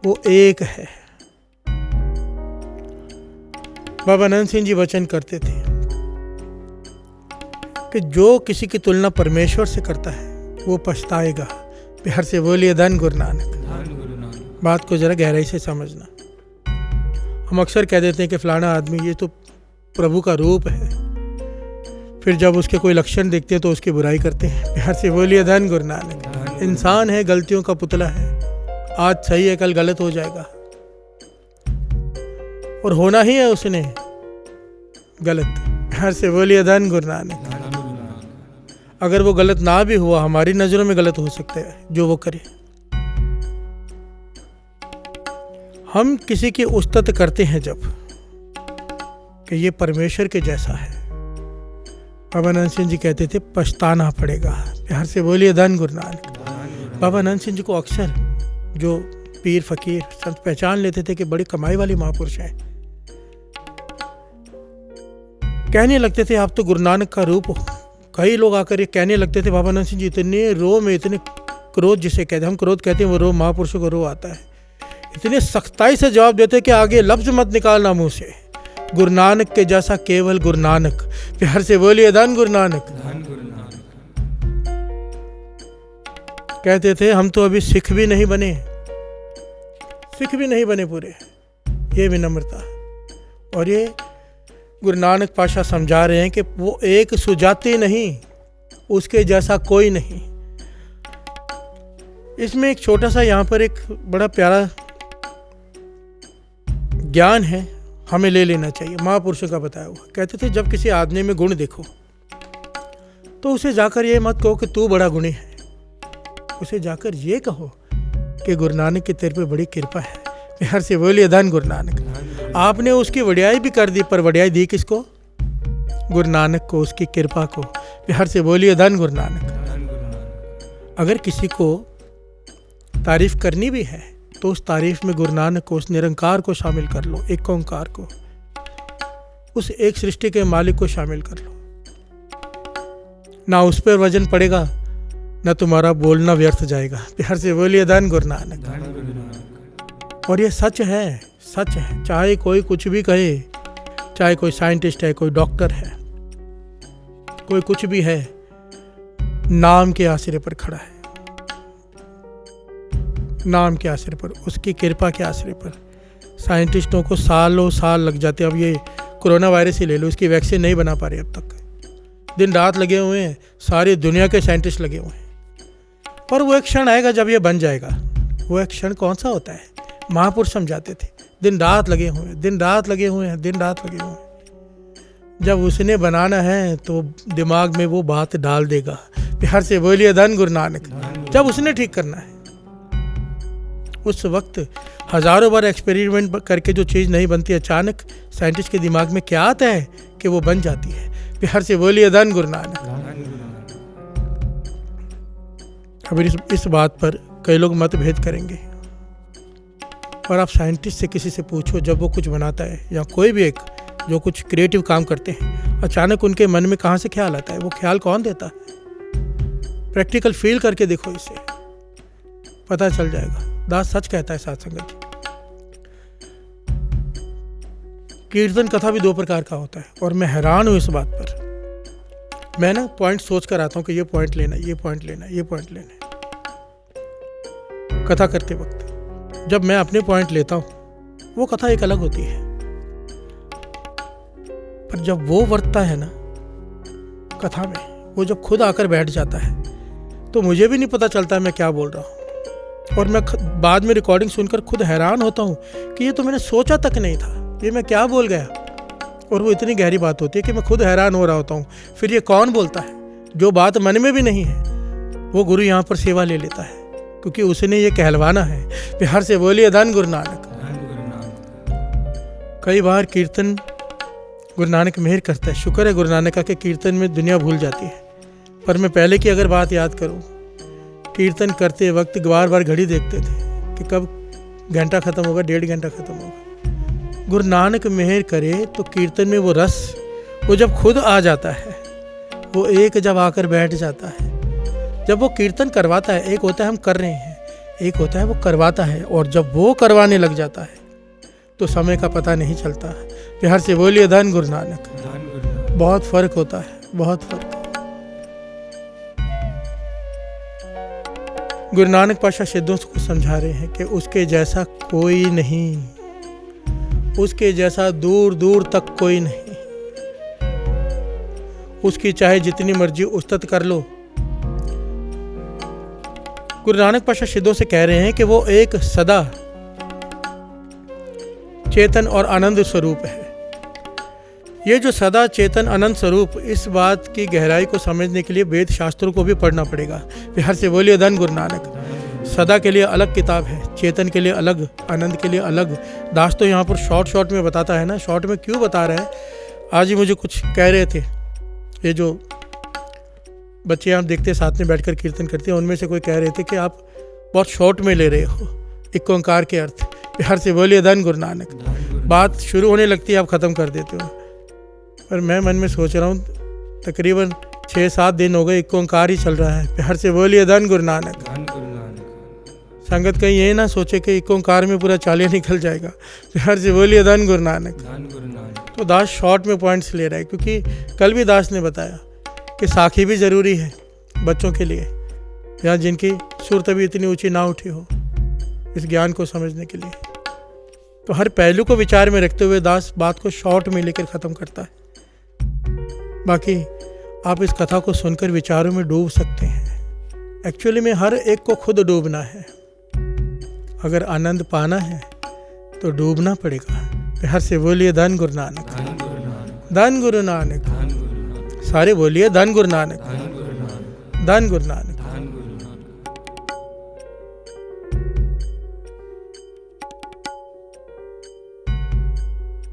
वो एक है। बाबा नंद सिंह जी वचन करते थे कि जो किसी की तुलना परमेश्वर से करता है वो पछताएगा। प्यार से बोलिए धन गुरु नानक। बात को जरा गहराई से समझना। हम अक्सर कह देते हैं कि फलाना आदमी ये तो प्रभु का रूप है, फिर जब उसके कोई लक्षण देखते हैं तो उसकी बुराई करते हैं। प्यार से बोलिए धन गुरु नानक। इंसान है, गलतियों का पुतला है, आज सही है कल गलत हो जाएगा, और होना ही है उसने गलत। प्यार से बोलिए धन गुरु नानक। अगर वो गलत ना भी हुआ, हमारी नजरों में गलत हो सकता है जो वो करे। हम किसी की उस्तत करते हैं जब कि ये परमेश्वर के जैसा है, बाबा नंद सिंह जी कहते थे पछताना पड़ेगा। प्यार से बोलिए धन गुरु नानक। बाबा नंद सिंह जी को अक्सर जो पीर फकीर संत पहचान लेते थे कि बड़ी कमाई वाली महापुरुष हैं, कहने लगते थे आप तो गुरु नानक का रूप हो। कई लोग आकर ये कहने लगते थे बाबा नंद सिंह जी इतने रो में, इतने क्रोध जिसे कहते हैं, हम क्रोध कहते हैं, वो रो महापुरुषों को रो आता है, इतने सख्ताई से जवाब देते कि आगे लफ्ज मत निकालना मुंह से, गुरु नानक के जैसा केवल गुरु नानक। प्यार से बोलिए धन गुरु नानक। कहते थे हम तो अभी सिख भी नहीं बने, सिख भी नहीं बने पूरे। ये विनम्रता। और ये गुरु नानक पाशाह समझा रहे हैं कि वो एक सुजाति नहीं, उसके जैसा कोई नहीं। इसमें एक छोटा सा यहाँ पर एक बड़ा प्यारा ज्ञान है, हमें ले लेना चाहिए, महापुरुषों का बताया हुआ। कहते थे जब किसी आदमी में गुण देखो तो उसे जाकर ये मत कहो कि तू बड़ा गुणी है, उसे जाकर ये कहो कि गुरु नानक की तेरे पे बड़ी कृपा है। प्यार से बोलिए धन गुरु नानक। आपने उसकी वडियाई भी कर दी, पर वडियाई दी किसको? गुरु नानक को, उसकी कृपा को। प्यार से बोलिए धन गुरु नानक। अगर किसी को तारीफ करनी भी है तो उस तारीफ में गुरु नानक को, उस निरंकार को शामिल कर लो, एक ओंकार को, उस एक सृष्टि के मालिक को शामिल कर लो। ना उस पर वजन पड़ेगा, ना तुम्हारा बोलना व्यर्थ जाएगा। प्यार से बोलिए धन गुरु नानक। और ये सच है, सच है। चाहे कोई कुछ भी कहे, चाहे कोई साइंटिस्ट है, कोई डॉक्टर है, कोई कुछ भी है, नाम के आश्रय पर खड़ा है, नाम के आश्रय पर, उसकी कृपा के आश्रय पर। साइंटिस्टों को सालों साल लग जाते हैं। अब ये कोरोना वायरस ही ले लो, इसकी वैक्सीन नहीं बना पा रहे अब तक, दिन रात लगे हुए हैं, सारी दुनिया के साइंटिस्ट लगे हुए हैं। पर वो एक क्षण आएगा जब ये बन जाएगा। वो एक क्षण कौन सा होता है? महापुरुष समझाते थे, दिन रात लगे हुए हैं, दिन रात लगे हुए हैं, दिन रात लगे हुए हैं। जब उसने बनाना है तो दिमाग में वो बात डाल देगा। प्यार से बोलिए धन गुरु नानक। जब उसने ठीक करना है, उस वक्त हजारों बार एक्सपेरिमेंट करके जो चीज़ नहीं बनती, अचानक साइंटिस्ट के दिमाग में क्या आता है कि वो बन जाती है। प्यार से बोलिए धन गुरु नानक। अब इस बात पर कई लोग मतभेद करेंगे, और आप साइंटिस्ट से किसी से पूछो, जब वो कुछ बनाता है या कोई भी एक जो कुछ क्रिएटिव काम करते हैं, अचानक उनके मन में कहाँ से ख्याल आता है? वो ख्याल कौन देता है? प्रैक्टिकल फील करके देखो, इससे पता चल जाएगा। दास सच कहता है साथ संगत जी। कीर्तन कथा भी दो प्रकार का होता है, और मैं हैरान हूँ इस बात पर। मैं ना पॉइंट सोच कर आता हूँ कि ये पॉइंट लेना, ये पॉइंट लेना, ये पॉइंट लेना है। कथा करते वक्त जब मैं अपने पॉइंट लेता हूँ, वो कथा एक अलग होती है, पर जब वो वर्तता है ना कथा में, वो जब खुद आकर बैठ जाता है, तो मुझे भी नहीं पता चलता मैं क्या बोल रहा हूँ। और मैं बाद में रिकॉर्डिंग सुनकर खुद हैरान होता हूँ कि ये तो मैंने सोचा तक नहीं था, ये मैं क्या बोल गया। और वो इतनी गहरी बात होती है कि मैं खुद हैरान हो रहा होता हूँ। फिर ये कौन बोलता है? जो बात मन में भी नहीं है, वो गुरु यहाँ पर सेवा ले लेता है, क्योंकि उसने ये कहलवाना है। प्यार से बोलिए धन गुरु नानक। कई बार कीर्तन गुरु नानक मेहर करता है। शुक्र है गुरु नानक का कि कीर्तन में दुनिया भूल जाती है। पर मैं पहले की अगर बात याद करूं, कीर्तन करते वक्त बार बार घड़ी देखते थे कि कब घंटा ख़त्म होगा, 1.5 घंटा ख़त्म होगा। गुरु नानक मेहर करे तो कीर्तन में वो रस, वो जब खुद आ जाता है, वो एक जब आकर बैठ जाता है, जब वो कीर्तन करवाता है, एक होता है हम कर रहे हैं, एक होता है वो करवाता है, और जब वो करवाने लग जाता है तो समय का पता नहीं चलता। प्यार से बोलिए धन गुरु नानक। बहुत फर्क होता है, बहुत फर्क। गुरु नानक पातशाह सिद्धों को समझा रहे हैं कि उसके जैसा कोई नहीं, उसके जैसा दूर दूर तक कोई नहीं। उसकी चाहे जितनी मर्जी उस्तत कर लो। गुरु नानक पातशाह सिद्धों से कह रहे हैं कि वो एक सदा चेतन और आनंद स्वरूप है। ये जो सदा चेतन अनंत स्वरूप, इस बात की गहराई को समझने के लिए वेद शास्त्रों को भी पढ़ना पड़ेगा। प्यार से बोलिए धन गुरु नानक। सदा के लिए अलग किताब है, चेतन के लिए अलग, आनंद के लिए अलग। दास तो यहाँ पर शॉर्ट में बताता है ना। शॉर्ट में क्यों बता रहा है? आज ही मुझे कुछ कह रहे थे, ये जो बच्चे आप देखते साथ में बैठकर कीर्तन करते हैं, उनमें से कोई कह रहे थे कि आप बहुत शॉर्ट में ले रहे हो एक ओंकार के अर्थ। प्यार से बोलिए धन गुरु नानक। बात शुरू होने लगती है, आप ख़त्म कर देते हो। पर मैं मन में सोच रहा हूँ, तकरीबन 6-7 दिन हो गए एक ओंकार ही चल रहा है। प्यार से बोलिए धन गुरु नानक। संगत कहीं ये ना सोचे कि एक ओंकार में पूरा चालिया निकल जाएगा। प्यार से बोलिए धन गुरु नानक। तो दास शॉर्ट में पॉइंट्स ले रहा है, क्योंकि कल भी दास ने बताया कि साखी भी ज़रूरी है बच्चों के लिए, या जिनकी सुर तभी इतनी ऊंची ना उठी हो इस ज्ञान को समझने के लिए। तो हर पहलू को विचार में रखते हुए दास बात को शॉर्ट में लेकर ख़त्म करता है। बाकी आप इस कथा को सुनकर विचारों में डूब सकते हैं। एक्चुअली में हर एक को खुद डूबना है। अगर आनंद पाना है तो डूबना पड़ेगा। प्यार से बोलिए धन गुरु नानक। धन गुरु नानक। सारे बोलिए धन गुरु नानक। धन गुरु नानक।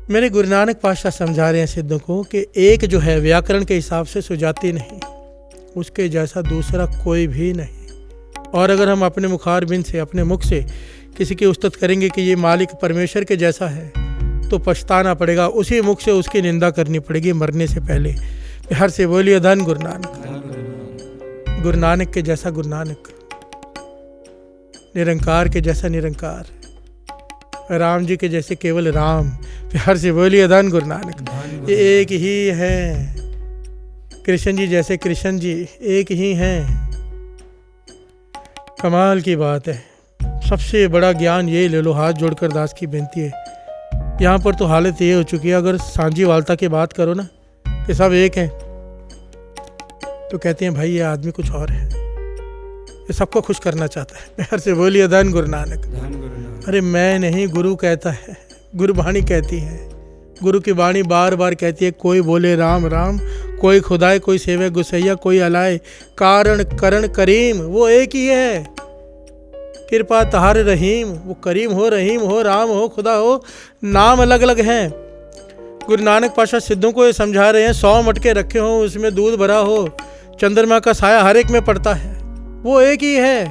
मेरे गुरु नानक पातशाह समझा रहे हैं सिद्धों को कि एक जो है व्याकरण के हिसाब से सुजाति नहीं, उसके जैसा दूसरा कोई भी नहीं। और अगर हम अपने मुखारबिंद से, अपने मुख से किसी की उस्तत करेंगे कि ये मालिक परमेश्वर के जैसा है, तो पछताना पड़ेगा। उसी मुख से उसकी निंदा करनी पड़ेगी मरने से पहले। प्यार से बोलिए धन गुरु नानक। गुरु नानक के जैसा गुरु नानक, निरंकार के जैसा निरंकार, राम जी के जैसे केवल राम। प्यार से बोलिए धन गुरु नानक। ये एक ही है। कृष्ण जी जैसे कृष्ण जी एक ही हैं। कमाल की बात है। सबसे बड़ा ज्ञान ये ले लो। हाथ जोड़कर दास की बेनती है। यहाँ पर तो हालत ये हो चुकी है, अगर सांझी वालता की बात करो ना कि सब एक हैं, तो कहते हैं भाई ये आदमी कुछ और है, ये सबको खुश करना चाहता है। प्यार से बोलिए धन गुरु नानक। अरे मैं नहीं, गुरु कहता है, गुरबाणी कहती है। गुरु की वाणी बार बार कहती है, कोई बोले राम राम, कोई खुदाए, कोई सेवे गुसैया, कोई अलाए, कारण करण करीम, वो एक ही है। कृपा तहार रहीम, वो करीम हो, रहीम हो, राम हो, खुदा हो, नाम अलग अलग हैं। गुरु नानक पातशाह सिद्धों को ये समझा रहे हैं, 100 मटके रखे हो, उसमें दूध भरा हो, चंद्रमा का साया हर एक में पड़ता है, वो एक ही है,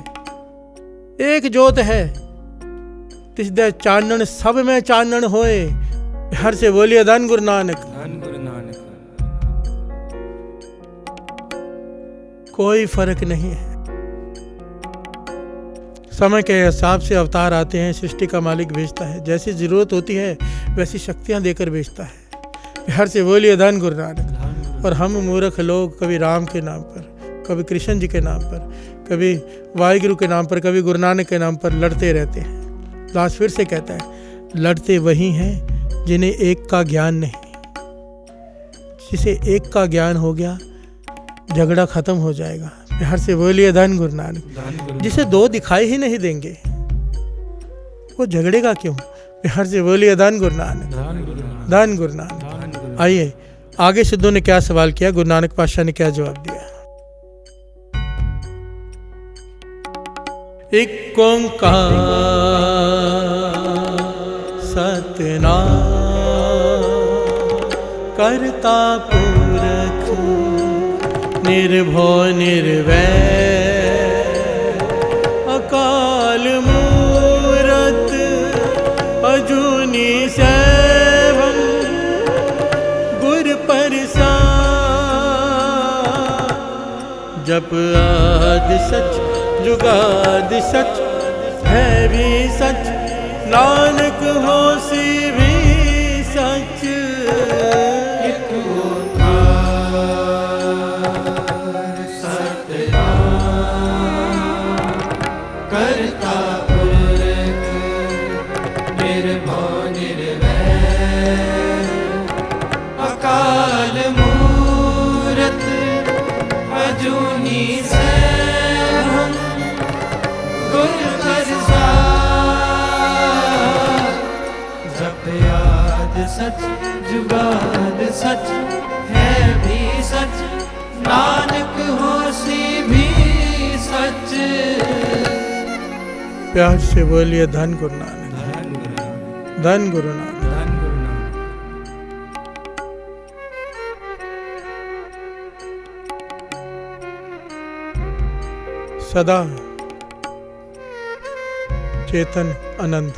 एक जोत है। तिस दे चानन सब में चानन होए। हर से बोलिए धन गुरु नानक। कोई फर्क नहीं है। समय के हिसाब से अवतार आते हैं, सृष्टि का मालिक भेजता है, जैसी जरूरत होती है वैसी शक्तियां देकर भेजता है। हर से बोलिए धन गुरु नानक। और हम मूर्ख लोग कभी राम के नाम पर, कभी कृष्ण जी के नाम पर, कभी वाहिगुरु के नाम पर, कभी गुरु नानक के नाम पर लड़ते रहते हैं। दास फिर से कहता है, लड़ते वही हैं जिन्हें एक का ज्ञान नहीं। जिसे एक का ज्ञान हो गया, झगड़ा खत्म हो जाएगा। प्यार से बोलिए धन गुरु नानक। जिसे दो दिखाई ही नहीं देंगे, वो झगड़ेगा क्यों? प्यार से बोलिए धन गुरु नानक। धन गुरु नानक। आइए आगे सिद्धों ने क्या सवाल किया, गुरु नानक पातशाह ने क्या जवाब दिया। एक ओंकार सतनाम करता पुरख निर्भय निर्वैर अकाल मूरत अजूनी सैभम गुर प्रसाद जप आदि सच जुगाद सच है भी सच, नानक होसी भी सच। एक ओंकार सतनाम करता पुरख निर्भव निर्वैर, अकाल मूरत अजूनी सैभं, गुर प्रसाद जप आदि सच जुगाद सच है भी सच, नानक होसी भी सच। प्यार से बोलिए धन गुरु नानक, धन गुरु नानक। सदा चेतन आनंद।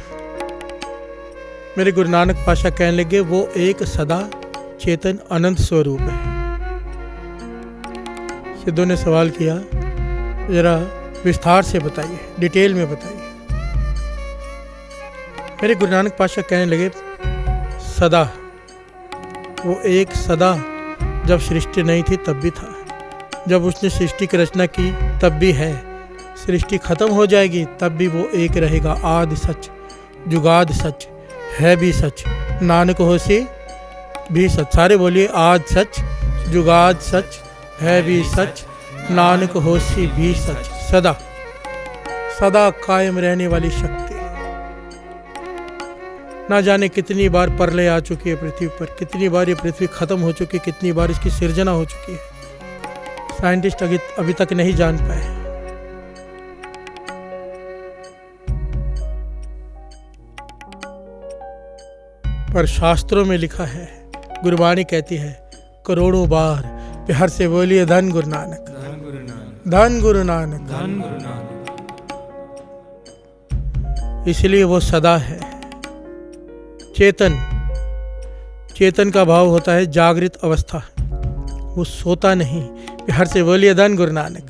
मेरे गुरु नानक पातशाह कहने लगे वो एक सदा चेतन अनंत स्वरूप है। सिद्धों ने सवाल किया जरा विस्तार से बताइए, डिटेल में बताइए। मेरे गुरु नानक पातशाह कहने लगे सदा, वो एक सदा जब सृष्टि नहीं थी तब भी था, जब उसने सृष्टि की रचना की तब भी है, सृष्टि खत्म हो जाएगी तब भी वो एक रहेगा। आदि सच जुगाद सच है भी सच, नानक होसी भी सच। सारे बोलिए आद सच जुगाद सच है भी सच, नानक होसी भी सच। सदा सदा कायम रहने वाली शक्ति। ना जाने कितनी बार प्रलय आ चुकी है पृथ्वी पर, कितनी बार ये पृथ्वी खत्म हो चुकी है, कितनी बार इसकी सिर्जना हो चुकी है, साइंटिस्ट अभी तक नहीं जान पाए। पर शास्त्रों में लिखा है, गुरबाणी कहती है करोड़ों बार। प्यार से बोलिए धन गुरु नानक, धन गुरु नानक, धन गुरु नानक। इसलिए वो सदा है चेतन। चेतन का भाव होता है जागृत अवस्था, वो सोता नहीं। प्यार से बोलिए धन गुरु नानक।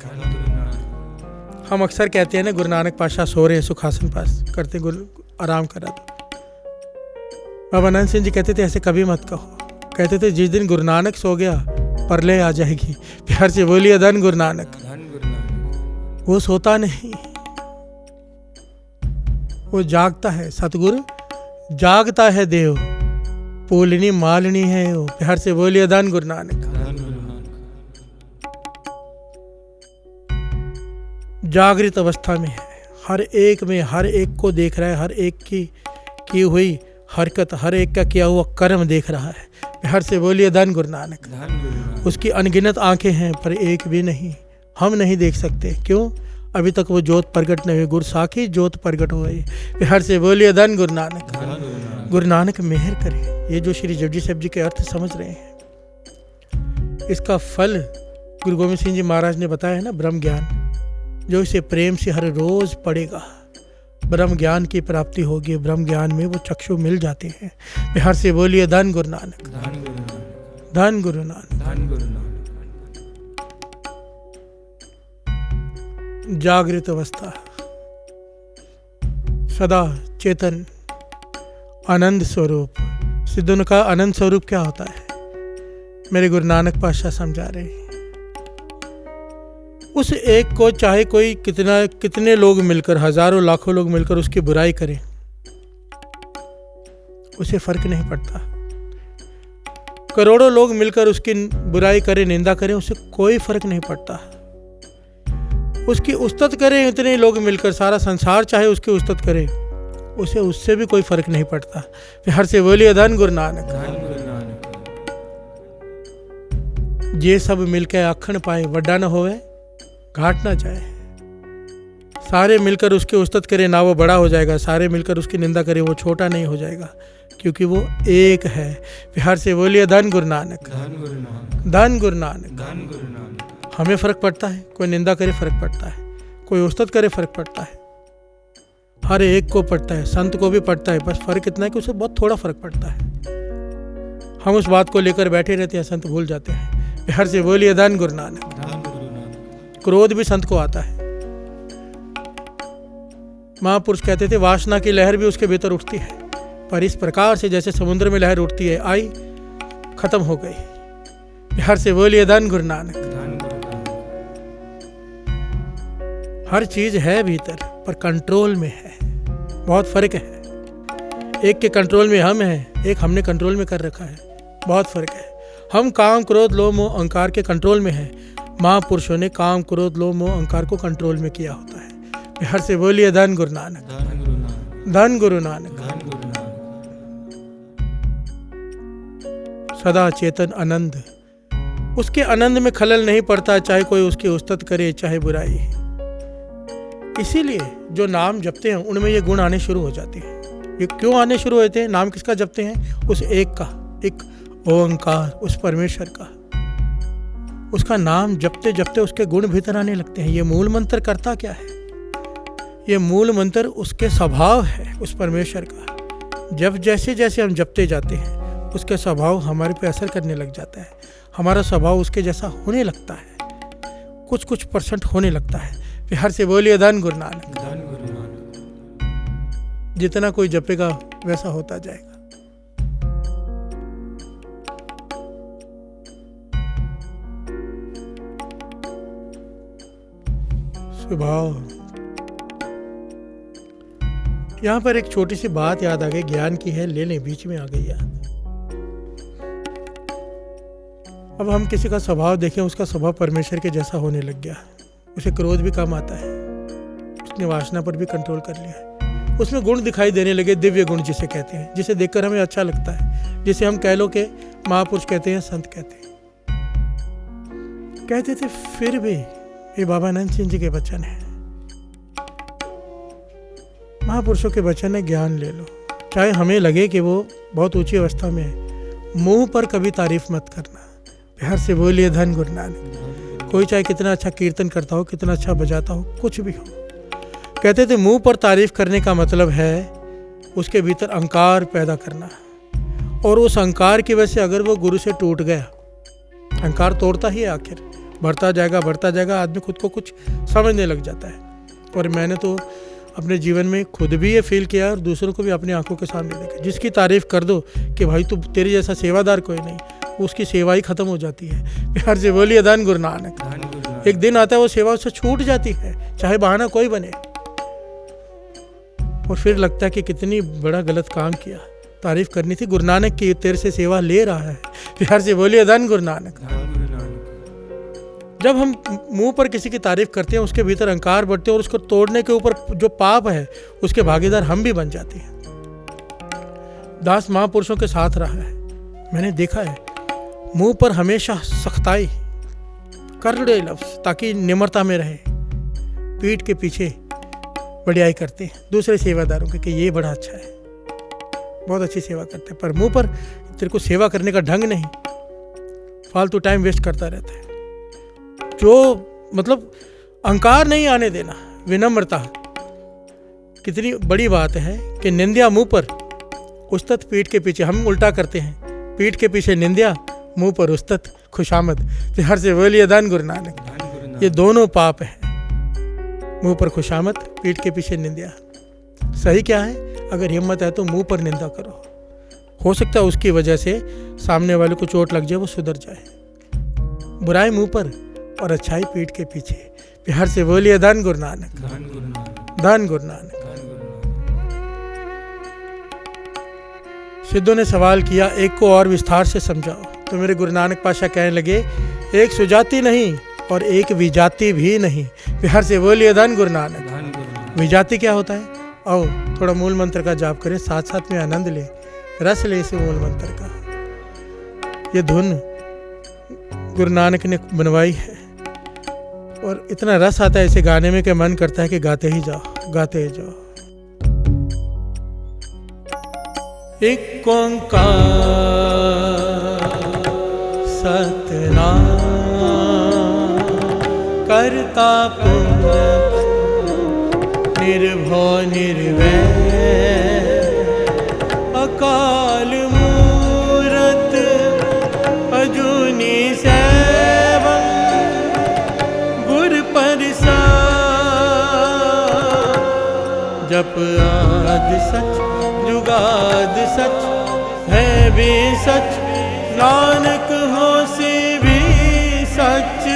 हम अक्सर कहते हैं ना गुरु नानक पातशाह सो रहे हैं सुखासन पास करते, गुरु आराम कर रहा था। बाबा आनंद सिंह जी कहते थे ऐसे कभी मत कहो, कहते थे जिस दिन गुरु नानक सो गया प्रलय आ जाएगी। प्यार से बोलिए धन गुरु नानक। वो सोता नहीं, वो जागता है। सतगुरु जागता है देव, पूलनी मालनी है वो। प्यार से बोलिए धन गुरु नानक। जागृत अवस्था में है, हर एक में, हर एक को देख रहा है, हर एक की हुई हरकत, हर एक का किया हुआ कर्म देख रहा है। प्यार से बोलिए धन गुरु नानक। उसकी अनगिनत आंखें हैं पर एक भी नहीं हम नहीं देख सकते। क्यों? अभी तक वो ज्योत प्रकट नहीं हुई, गुरु साखी ज्योत प्रकट हुई। प्यार से बोलिए धन गुरु नानक। गुरु नानक मेहर करे। ये जो श्री जपजी साहिब जी के अर्थ समझ रहे हैं, इसका फल गुरु गोविंद सिंह जी महाराज ने बताया है ना, ब्रह्म ज्ञान। जो इसे प्रेम से हर रोज पढ़ेगा ब्रह्म ज्ञान की प्राप्ति होगी। ब्रह्म ज्ञान में वो चक्षु मिल जाते हैं। प्यार से बोलिए धन गुरु नानक, धन गुरु नानक, धन गुरु नानक। जागृत अवस्था, सदा चेतन आनंद स्वरूप। सिद्धों ने कहा आनंद स्वरूप क्या होता है? मेरे गुरु नानक पातशाह समझा रहे हैं। उस एक को चाहे कोई कितने लोग मिलकर, हजारों लाखों लोग मिलकर उसकी बुराई करें, उसे फर्क नहीं पड़ता। करोड़ों लोग मिलकर उसकी बुराई करें, निंदा करें, उसे कोई फर्क नहीं पड़ता। उसकी उस्तत करें इतने लोग मिलकर, सारा संसार चाहे उसकी उस्तत करे, उसे उससे भी कोई फर्क नहीं पड़ता। प्यार से बोलिए धन गुरु नानक। ये सब मिलकर आखण पाए, वड्डा न होवे घाट ना जाए। सारे मिलकर उसकी उस्तत करें ना, वो बड़ा हो जाएगा। सारे मिलकर उसकी निंदा करें, वो छोटा नहीं हो जाएगा, क्योंकि वो एक है। प्यार से बोलिए धन गुरु नानक, धन गुरु नानक। हमें फर्क पड़ता है, कोई निंदा करे फर्क पड़ता है, कोई उस्तत करे फर्क पड़ता है, हर एक को पड़ता है, संत को भी पड़ता है। बस फर्क इतना है कि उसे बहुत थोड़ा फर्क पड़ता है। हम उस बात को लेकर बैठे रहते हैं, संत भूल जाते हैं। प्यार से बोलिए धन गुरु नानक। क्रोध भी संत को आता है। महापुरुष कहते थे वासना की लहर भी उसके भीतर उठती है, पर इस प्रकार से जैसे समुद्र में लहर उठती है, आई खत्म हो गई। बिहार से बोलिए धन गुरु नानक। हर चीज है भीतर, पर कंट्रोल में है, बहुत फर्क है। एक के कंट्रोल में हम हैं, एक हमने कंट्रोल में कर रखा है, बहुत फर्क है। हम काम क्रोध लोभ मोह अहंकार के कंट्रोल में हैं, महापुरुषों ने काम क्रोध लोभ मोह अहंकार को कंट्रोल में किया होता है। बिहार से बोलिए धन गुरु नानक, धन गुरु नानक। सदा चेतन आनंद, उसके आनंद में खलल नहीं पड़ता, चाहे कोई उसकी उस्तत करे चाहे बुराई। इसीलिए जो नाम जपते हैं उनमें ये गुण आने शुरू हो जाते हैं। ये क्यों आने शुरू होते हैं? नाम किसका जपते हैं? उस एक का, एक ओंकार, उस परमेश्वर का। उसका नाम जपते जपते उसके गुण भीतर आने लगते हैं। ये मूल मंत्र करता क्या है? ये मूल मंत्र उसके स्वभाव है, उस परमेश्वर का। जब जैसे जैसे हम जपते जाते हैं उसके स्वभाव हमारे पे असर करने लग जाता है, हमारा स्वभाव उसके जैसा होने लगता है, कुछ परसेंट होने लगता है। बिहार से बोलिए धन गुरु नानक। जितना कोई जपेगा वैसा होता जाएगा। स्वभाव। यहां पर एक छोटी सी बात याद आ गई, ज्ञान की है, ले लें, बीच में आ गई याद। अब हम किसी का स्वभाव देखें, उसका स्वभाव परमेश्वर के जैसा होने लग गया, उसे क्रोध भी कम आता है, उसने वासना पर भी कंट्रोल कर लिया है, उसमें गुण दिखाई देने लगे, दिव्य गुण जिसे कहते हैं, जिसे देखकर हमें अच्छा लगता है, जिसे हम कह लो के महापुरुष कहते हैं, संत कहते हैं। कहते थे फिर भी ये बाबा आनंद सिंह जी के वचन है, महापुरुषों के वचन है, ज्ञान ले लो। चाहे हमें लगे कि वो बहुत ऊंची अवस्था में है, मुंह पर कभी तारीफ मत करना। बिहार से बोलिए धन गुरु नानक। कोई चाहे कितना अच्छा कीर्तन करता हो, कितना अच्छा बजाता हो, कुछ भी हो, कहते थे मुंह पर तारीफ करने का मतलब है उसके भीतर अहंकार पैदा करना, और उस अहंकार की वजह से अगर वो गुरु से टूट गया, अहंकार तोड़ता ही है, आखिर बढ़ता जाएगा, आदमी खुद को कुछ समझने लग जाता है। और मैंने तो अपने जीवन में खुद भी ये फील किया और दूसरों को भी अपनी आंखों के सामने देखा। जिसकी तारीफ कर दो कि भाई तू, तेरे जैसा सेवादार कोई नहीं, उसकी सेवा ही खत्म हो जाती है। बिहार से बोलिए धन गुरु नानक। एक दिन आता है वो सेवा उससे छूट जाती है, चाहे बहाना कोई बने, और फिर लगता है कि कितनी बड़ा गलत काम किया, तारीफ करनी थी गुरु नानक की, तेरे से सेवा ले रहा है। बिहार से बोलिए धन गुरु नानक। जब हम मुंह पर किसी की तारीफ करते हैं, उसके भीतर अहंकार बढ़ते हैं, और उसको तोड़ने के ऊपर जो पाप है उसके भागीदार हम भी बन जाते हैं। दास महापुरुषों के साथ रहा है, मैंने देखा है, मुंह पर हमेशा सख्ताई, करड़े लफ्ज, ताकि निम्रता में रहे, पीठ के पीछे बढ़ियाई करते हैं दूसरे सेवादारों के कि ये बड़ा अच्छा है, बहुत अच्छी सेवा करते हैं, पर मुंह पर तेरे को सेवा करने का ढंग नहीं, फालतू टाइम वेस्ट करता रहता है। जो मतलब अहंकार नहीं आने देना, विनम्रता। कितनी बड़ी बात है कि निंद्या मुंह पर, उस्तत पीठ के पीछे। हम उल्टा करते हैं, पीठ के पीछे निंद्या, मुंह पर उस्तत, खुशामद। बिहार से बोलिए धन गुरु नानक। ये दोनों पाप है, मुंह पर खुशामद, पीठ के पीछे निंद्या। सही क्या है? अगर हिम्मत है तो मुंह पर निंदा करो, हो सकता है उसकी वजह से सामने वाले को चोट लग जाए, वो सुधर जाए। बुराई मुंह पर और अच्छाई पीठ के पीछे। बिहार से बोलिए धन गुरु नानक, धन गुरु नानक। सिद्धों ने सवाल किया, एक को और विस्तार से समझाओ। तो मेरे गुरु नानक पातशाह कहने लगे, एक सुजाति नहीं और एक विजाति भी नहीं। बिहार से बोलिए धन गुरु नानक। विजाति क्या होता है? आओ थोड़ा मूल मंत्र का जाप करें, साथ साथ में आनंद ले, रस ले इस मूल मंत्र का। ये धुन गुरु नानक ने बनवाई है, और इतना रस आता है इसे गाने में कि मन करता है कि गाते ही जाओ, गाते ही जाओ। एक ओंकार सतनाम करता पुरख निर्भय निर्वैर अकाल मूरत अजूनी सैवं गुर जप आद सच जुगाद सच है भी सच नानक होसी भी सच।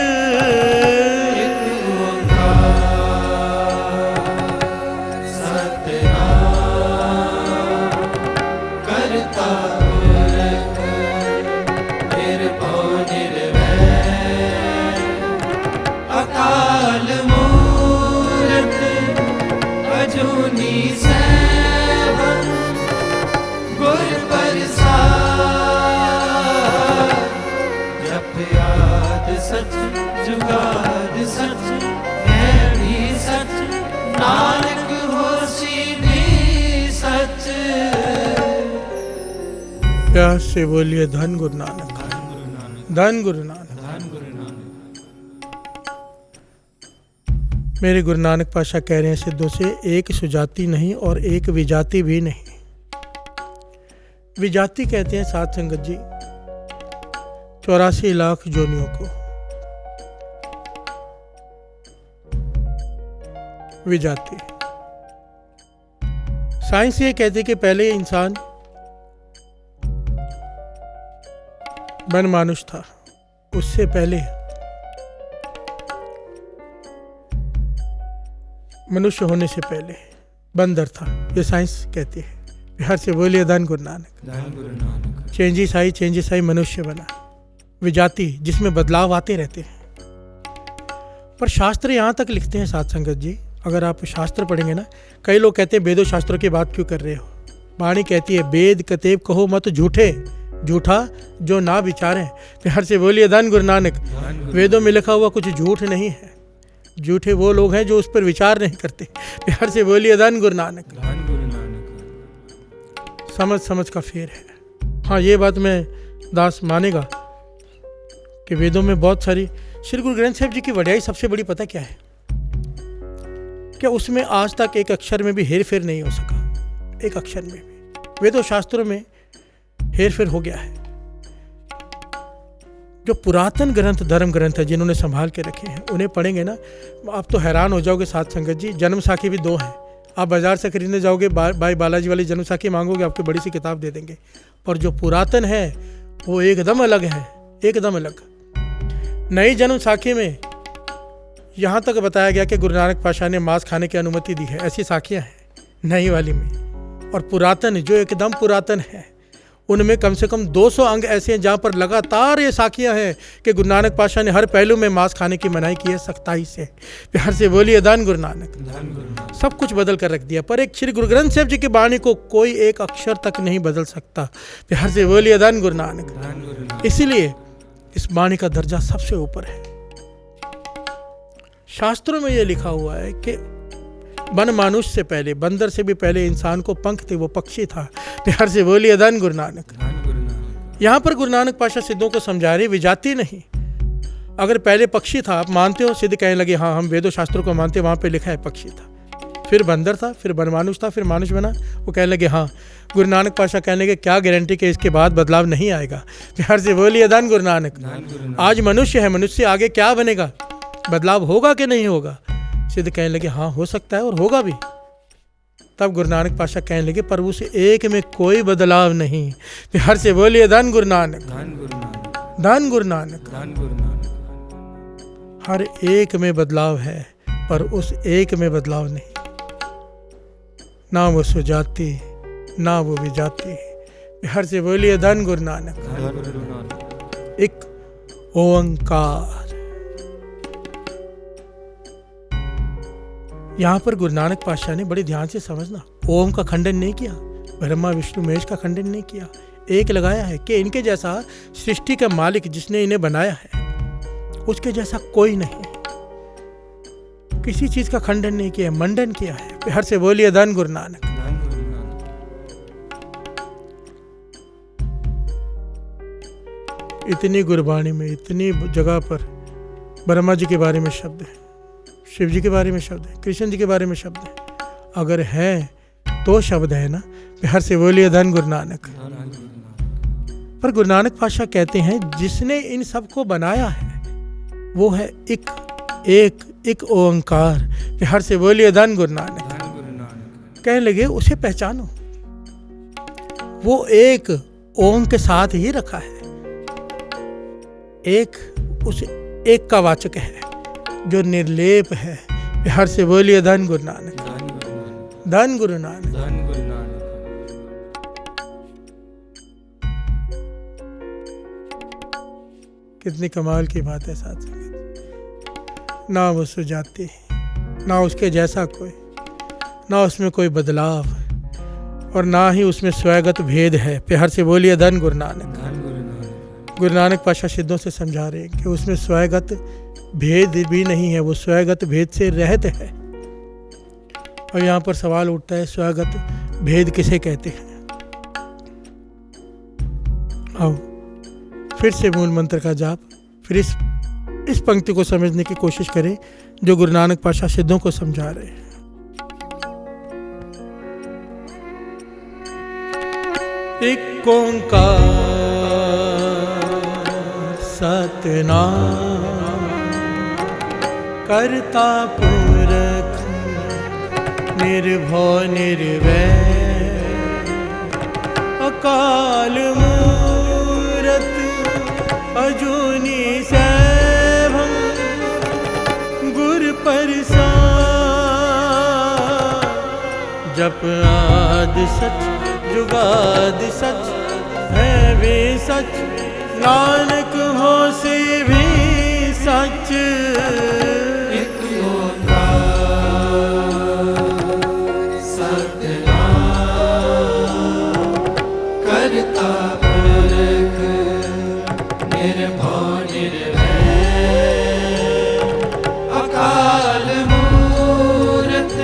प्यार से बोलिए धन गुरु नानक, धन गुरु नानक। मेरे गुरु नानक पातशाह कह रहे हैं सिद्धों से, एक सुजाति नहीं और एक विजाति भी नहीं। विजाति कहते हैं साध संगत जी 84 लाख जोनियों को। विजाति साइंस ये कहती है कि पहले इंसान वन मानुष था, उससे पहले मनुष्य होने से पहले बंदर था, ये साइंस कहती है। बिहार से बोलिए धन गुरु नानक। चेंजिस आई मनुष्य बना। विजाति जिसमें बदलाव आते रहते हैं। पर शास्त्र यहाँ तक लिखते हैं साध संगत जी, अगर आप शास्त्र पढ़ेंगे ना, कई लोग कहते हैं वेदों शास्त्रों की बात क्यों कर रहे हो। वाणी कहती है वेद कतेब कहो मत झूठे, झूठा जो ना विचारें। प्यार से बोलिए धन गुरु नानक। वेदों में लिखा हुआ कुछ झूठ नहीं है, झूठे वो लोग हैं जो उस पर विचार नहीं करते। प्यार से बोलिए धन गुरु नानक। समझ का फेर है। हाँ, ये बात मैं दास मानेगा कि वेदों में बहुत सारी, श्री गुरु ग्रंथ साहिब जी की वड्याई सबसे बड़ी पता क्या है, क्या उसमें आज तक एक अक्षर में भी हेर फेर नहीं हो सका। एक अक्षर में भी वेदों शास्त्रों में हेर फेर हो गया है। जो पुरातन ग्रंथ धर्म ग्रंथ है जिन्होंने संभाल के रखे हैं, उन्हें पढ़ेंगे ना, आप तो हैरान हो जाओगे साध संगत जी। जन्म साखी भी 2 हैं। आप बाजार से खरीदने जाओगे, भाई बालाजी वाली जन्म साखी मांगोगे, आपको बड़ी सी किताब दे देंगे। पर जो पुरातन है वो एकदम अलग है, एकदम अलग। नई जन्म साखी में यहाँ तक बताया गया कि गुरु नानक पातशाह ने मांस खाने की अनुमति दी है, ऐसी साखियाँ हैं नई वाली में। और पुरातन जो एकदम पुरातन है, उनमें कम से कम 200 अंग ऐसे हैं जहाँ पर लगातार ये साखियाँ हैं कि गुरु नानक पातशाह ने हर पहलू में मांस खाने की मनाही की है, सख्ताई से। प्यार से बोलिए धन गुरु नानक। सब कुछ बदल कर रख दिया, पर एक श्री गुरु ग्रंथ साहिब जी की वाणी को कोई एक अक्षर तक नहीं बदल सकता। प्यार से बोलिए धन गुरु नानक। इसीलिए इस वाणी का दर्जा सबसे ऊपर है। शास्त्रों में यह लिखा हुआ है कि वन मानुष से पहले, बंदर से भी पहले इंसान को पंख थे, वो पक्षी था। प्यार से बोलिए धन गुरु नानक। यहाँ पर गुरु नानक पातशाह सिद्धों को समझा रहे, विजाति नहीं। अगर पहले पक्षी था, आप मानते हो, सिद्ध कहने लगे हाँ हम वेदों शास्त्रों को मानते, वहाँ पे लिखा है पक्षी था, फिर बंदर था, फिर वन मानुष था, फिर मानुष बना। वो कहने लगे हाँ। गुरु नानक पातशाह कहने लगे क्या गारंटी कि इसके बाद बदलाव नहीं आएगा। प्यार से बोलिए धन गुरु नानक। आज मनुष्य है, मनुष्य से आगे क्या बनेगा, बदलाव होगा कि नहीं होगा। सिद्ध कहने लगे हाँ हो सकता है और होगा भी। तब गुरु नानक पातशाह कहने लगे पर उस एक में कोई बदलाव नहीं। प्यार से बोलिए धन गुरु नानक, धन गुरु नानक। हर एक में बदलाव है पर उस एक में बदलाव नहीं। ना वो सुजाति ना वो विजाति। प्यार से बोलिए धन गुरु नानक। एक ओंकार। यहाँ पर गुरु नानक पातशाह ने बड़े ध्यान से समझना, ओम का खंडन नहीं किया, ब्रह्मा विष्णु महेश का खंडन नहीं किया, एक लगाया है कि इनके जैसा सृष्टि का मालिक जिसने इन्हें बनाया है, उसके जैसा कोई नहीं। किसी चीज का खंडन नहीं किया, मंडन किया है। प्यार से बोलिए धन गुरु नानक। इतनी गुरबाणी में, इतनी जगह पर ब्रह्मा जी के बारे में शब्द है, शिव जी के बारे में शब्द है, कृष्ण जी के बारे में शब्द है। अगर है तो शब्द है ना। प्यार से बोलिए धन गुरु नानक। पर गुरु नानक पातशाह कहते हैं जिसने इन सबको बनाया है वो है एक ओंकार। प्यार से बोलिए धन गुरु नानक। कहने लगे उसे पहचानो, वो एक ओम के साथ ही रखा है, एक उस एक का वाचक है जो निर्लेप है। प्यार से बोलिए धन गुरु नानक, धन गुरु नानक। कितनी कमाल की बात है साथ संगत। ना वो सुजाती, ना उसके जैसा कोई, ना उसमें कोई बदलाव, और ना ही उसमें स्वयगत भेद है। प्यार से बोलिए धन गुरु नानक। गुरु नानक पातशाह सिद्धों से समझा रहे हैं कि उसमें स्वयगत भेद भी नहीं है, वो स्वयगत भेद से रहित है। और यहाँ पर सवाल उठता है, स्वयगत भेद किसे कहते हैं? आओ फिर से मूल मंत्र का जाप, फिर इस पंक्ति को समझने की कोशिश करें जो गुरु नानक पातशाह सिद्धों को समझा रहे हैं। एक ओंकार सतनाम करता पुरख निर्भव निर्वैर अकाल मूरत अजूनी सैभम गुर प्रसाद जप आदि सच जुगाद सच है भी सच नानक हो से भी सच। एक ओंकार सतनाम करता पुरख निर्भव निर्वैर अकाल मूरत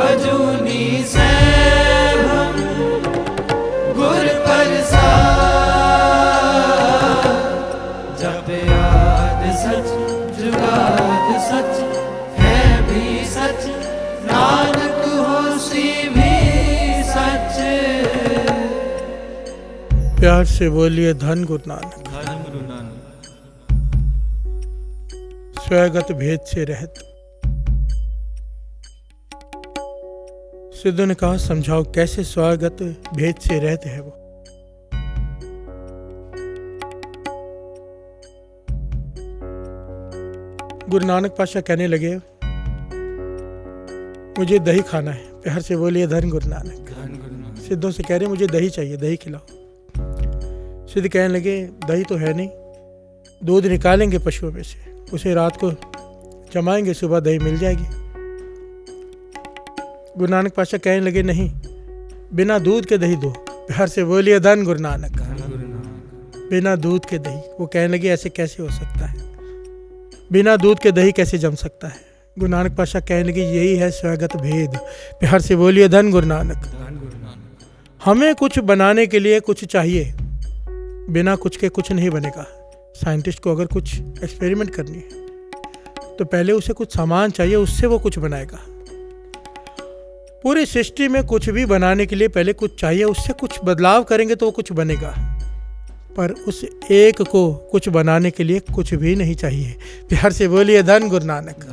अजूनी सैभम गुर प्रसाद जप आदि सच जुगाद सच है भी सच नानक होसी भी सच। प्यार से बोलिए धन गुरु नानक। धन गुरु नानक। स्वयगत भेद से रहित। सिद्धों ने कहा समझाओ कैसे स्वयगत भेद से रहते हैं वो। गुरु नानक पातशाह कहने लगे मुझे दही खाना है। प्यार से बोलिए धन गुरु नानक। सिद्धों से कह रहे मुझे दही चाहिए, दही खिलाओ। सिद्ध कहने लगे दही तो है नहीं, दूध निकालेंगे पशुओं में से, उसे रात को जमाएंगे, सुबह दही मिल जाएगी। गुरु नानक पातशाह कहने लगे नहीं, बिना दूध के दही दो। प्यार से बोलिए धन गुरु नानक। बिना दूध के दही। वो कहने लगे ऐसे कैसे हो सकता है, बिना दूध के दही कैसे जम सकता है? गुरु नानक पातशाह कहने लगे यही है स्वयगत भेद। प्यार से बोलिए धन गुरु नानक। हमें कुछ बनाने के लिए कुछ चाहिए, बिना कुछ के कुछ नहीं बनेगा। साइंटिस्ट को अगर कुछ एक्सपेरिमेंट करनी है तो पहले उसे कुछ सामान चाहिए, उससे वो कुछ बनाएगा। पूरी सृष्टि में कुछ भी बनाने के लिए पहले कुछ चाहिए, उससे कुछ बदलाव करेंगे तो वो कुछ बनेगा। पर उस एक को कुछ बनाने के लिए कुछ भी नहीं चाहिए। प्यार से बोलिए धन गुरु नानक।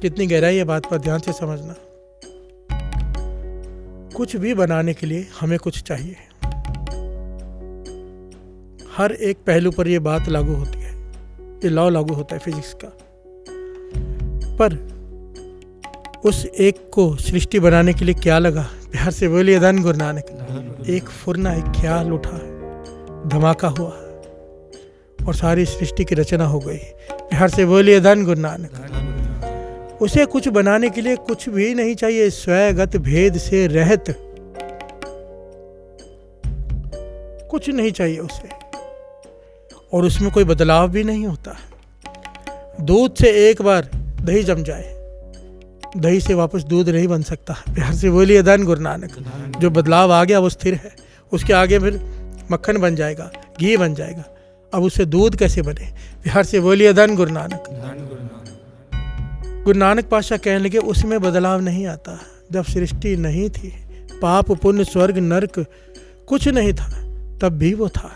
कितनी गहराई है बात पर ध्यान से समझना। कुछ भी बनाने के लिए हमें कुछ चाहिए। हर एक पहलू पर यह बात लागू होती है, ये लॉ लागू होता है फिजिक्स का। पर उस एक को सृष्टि बनाने के लिए क्या लगा? प्यार से बोलिए धन गुरु नानक। एक फुरना, एक ख्याल उठा, धमाका हुआ और सारी सृष्टि की रचना हो गई। प्यार से बोलिए धन गुरु नानक। उसे कुछ बनाने के लिए कुछ भी नहीं चाहिए, स्वयगत भेद से रहित कुछ नहीं चाहिए उसे, और उसमें कोई बदलाव भी नहीं होता। दूध से एक बार दही जम जाए, दही से वापस दूध नहीं बन सकता। प्यार से बोलिए धन गुरु नानक। जो बदलाव आ गया वो स्थिर है, उसके आगे फिर मक्खन बन जाएगा, घी बन जाएगा, अब उससे दूध कैसे बने? प्यार से बोलिए धन गुरु नानक। गुरु नानक पातशाह कहने लगे उसमें बदलाव नहीं आता। जब सृष्टि नहीं थी, पाप पुण्य स्वर्ग नरक कुछ नहीं था, तब भी वो था।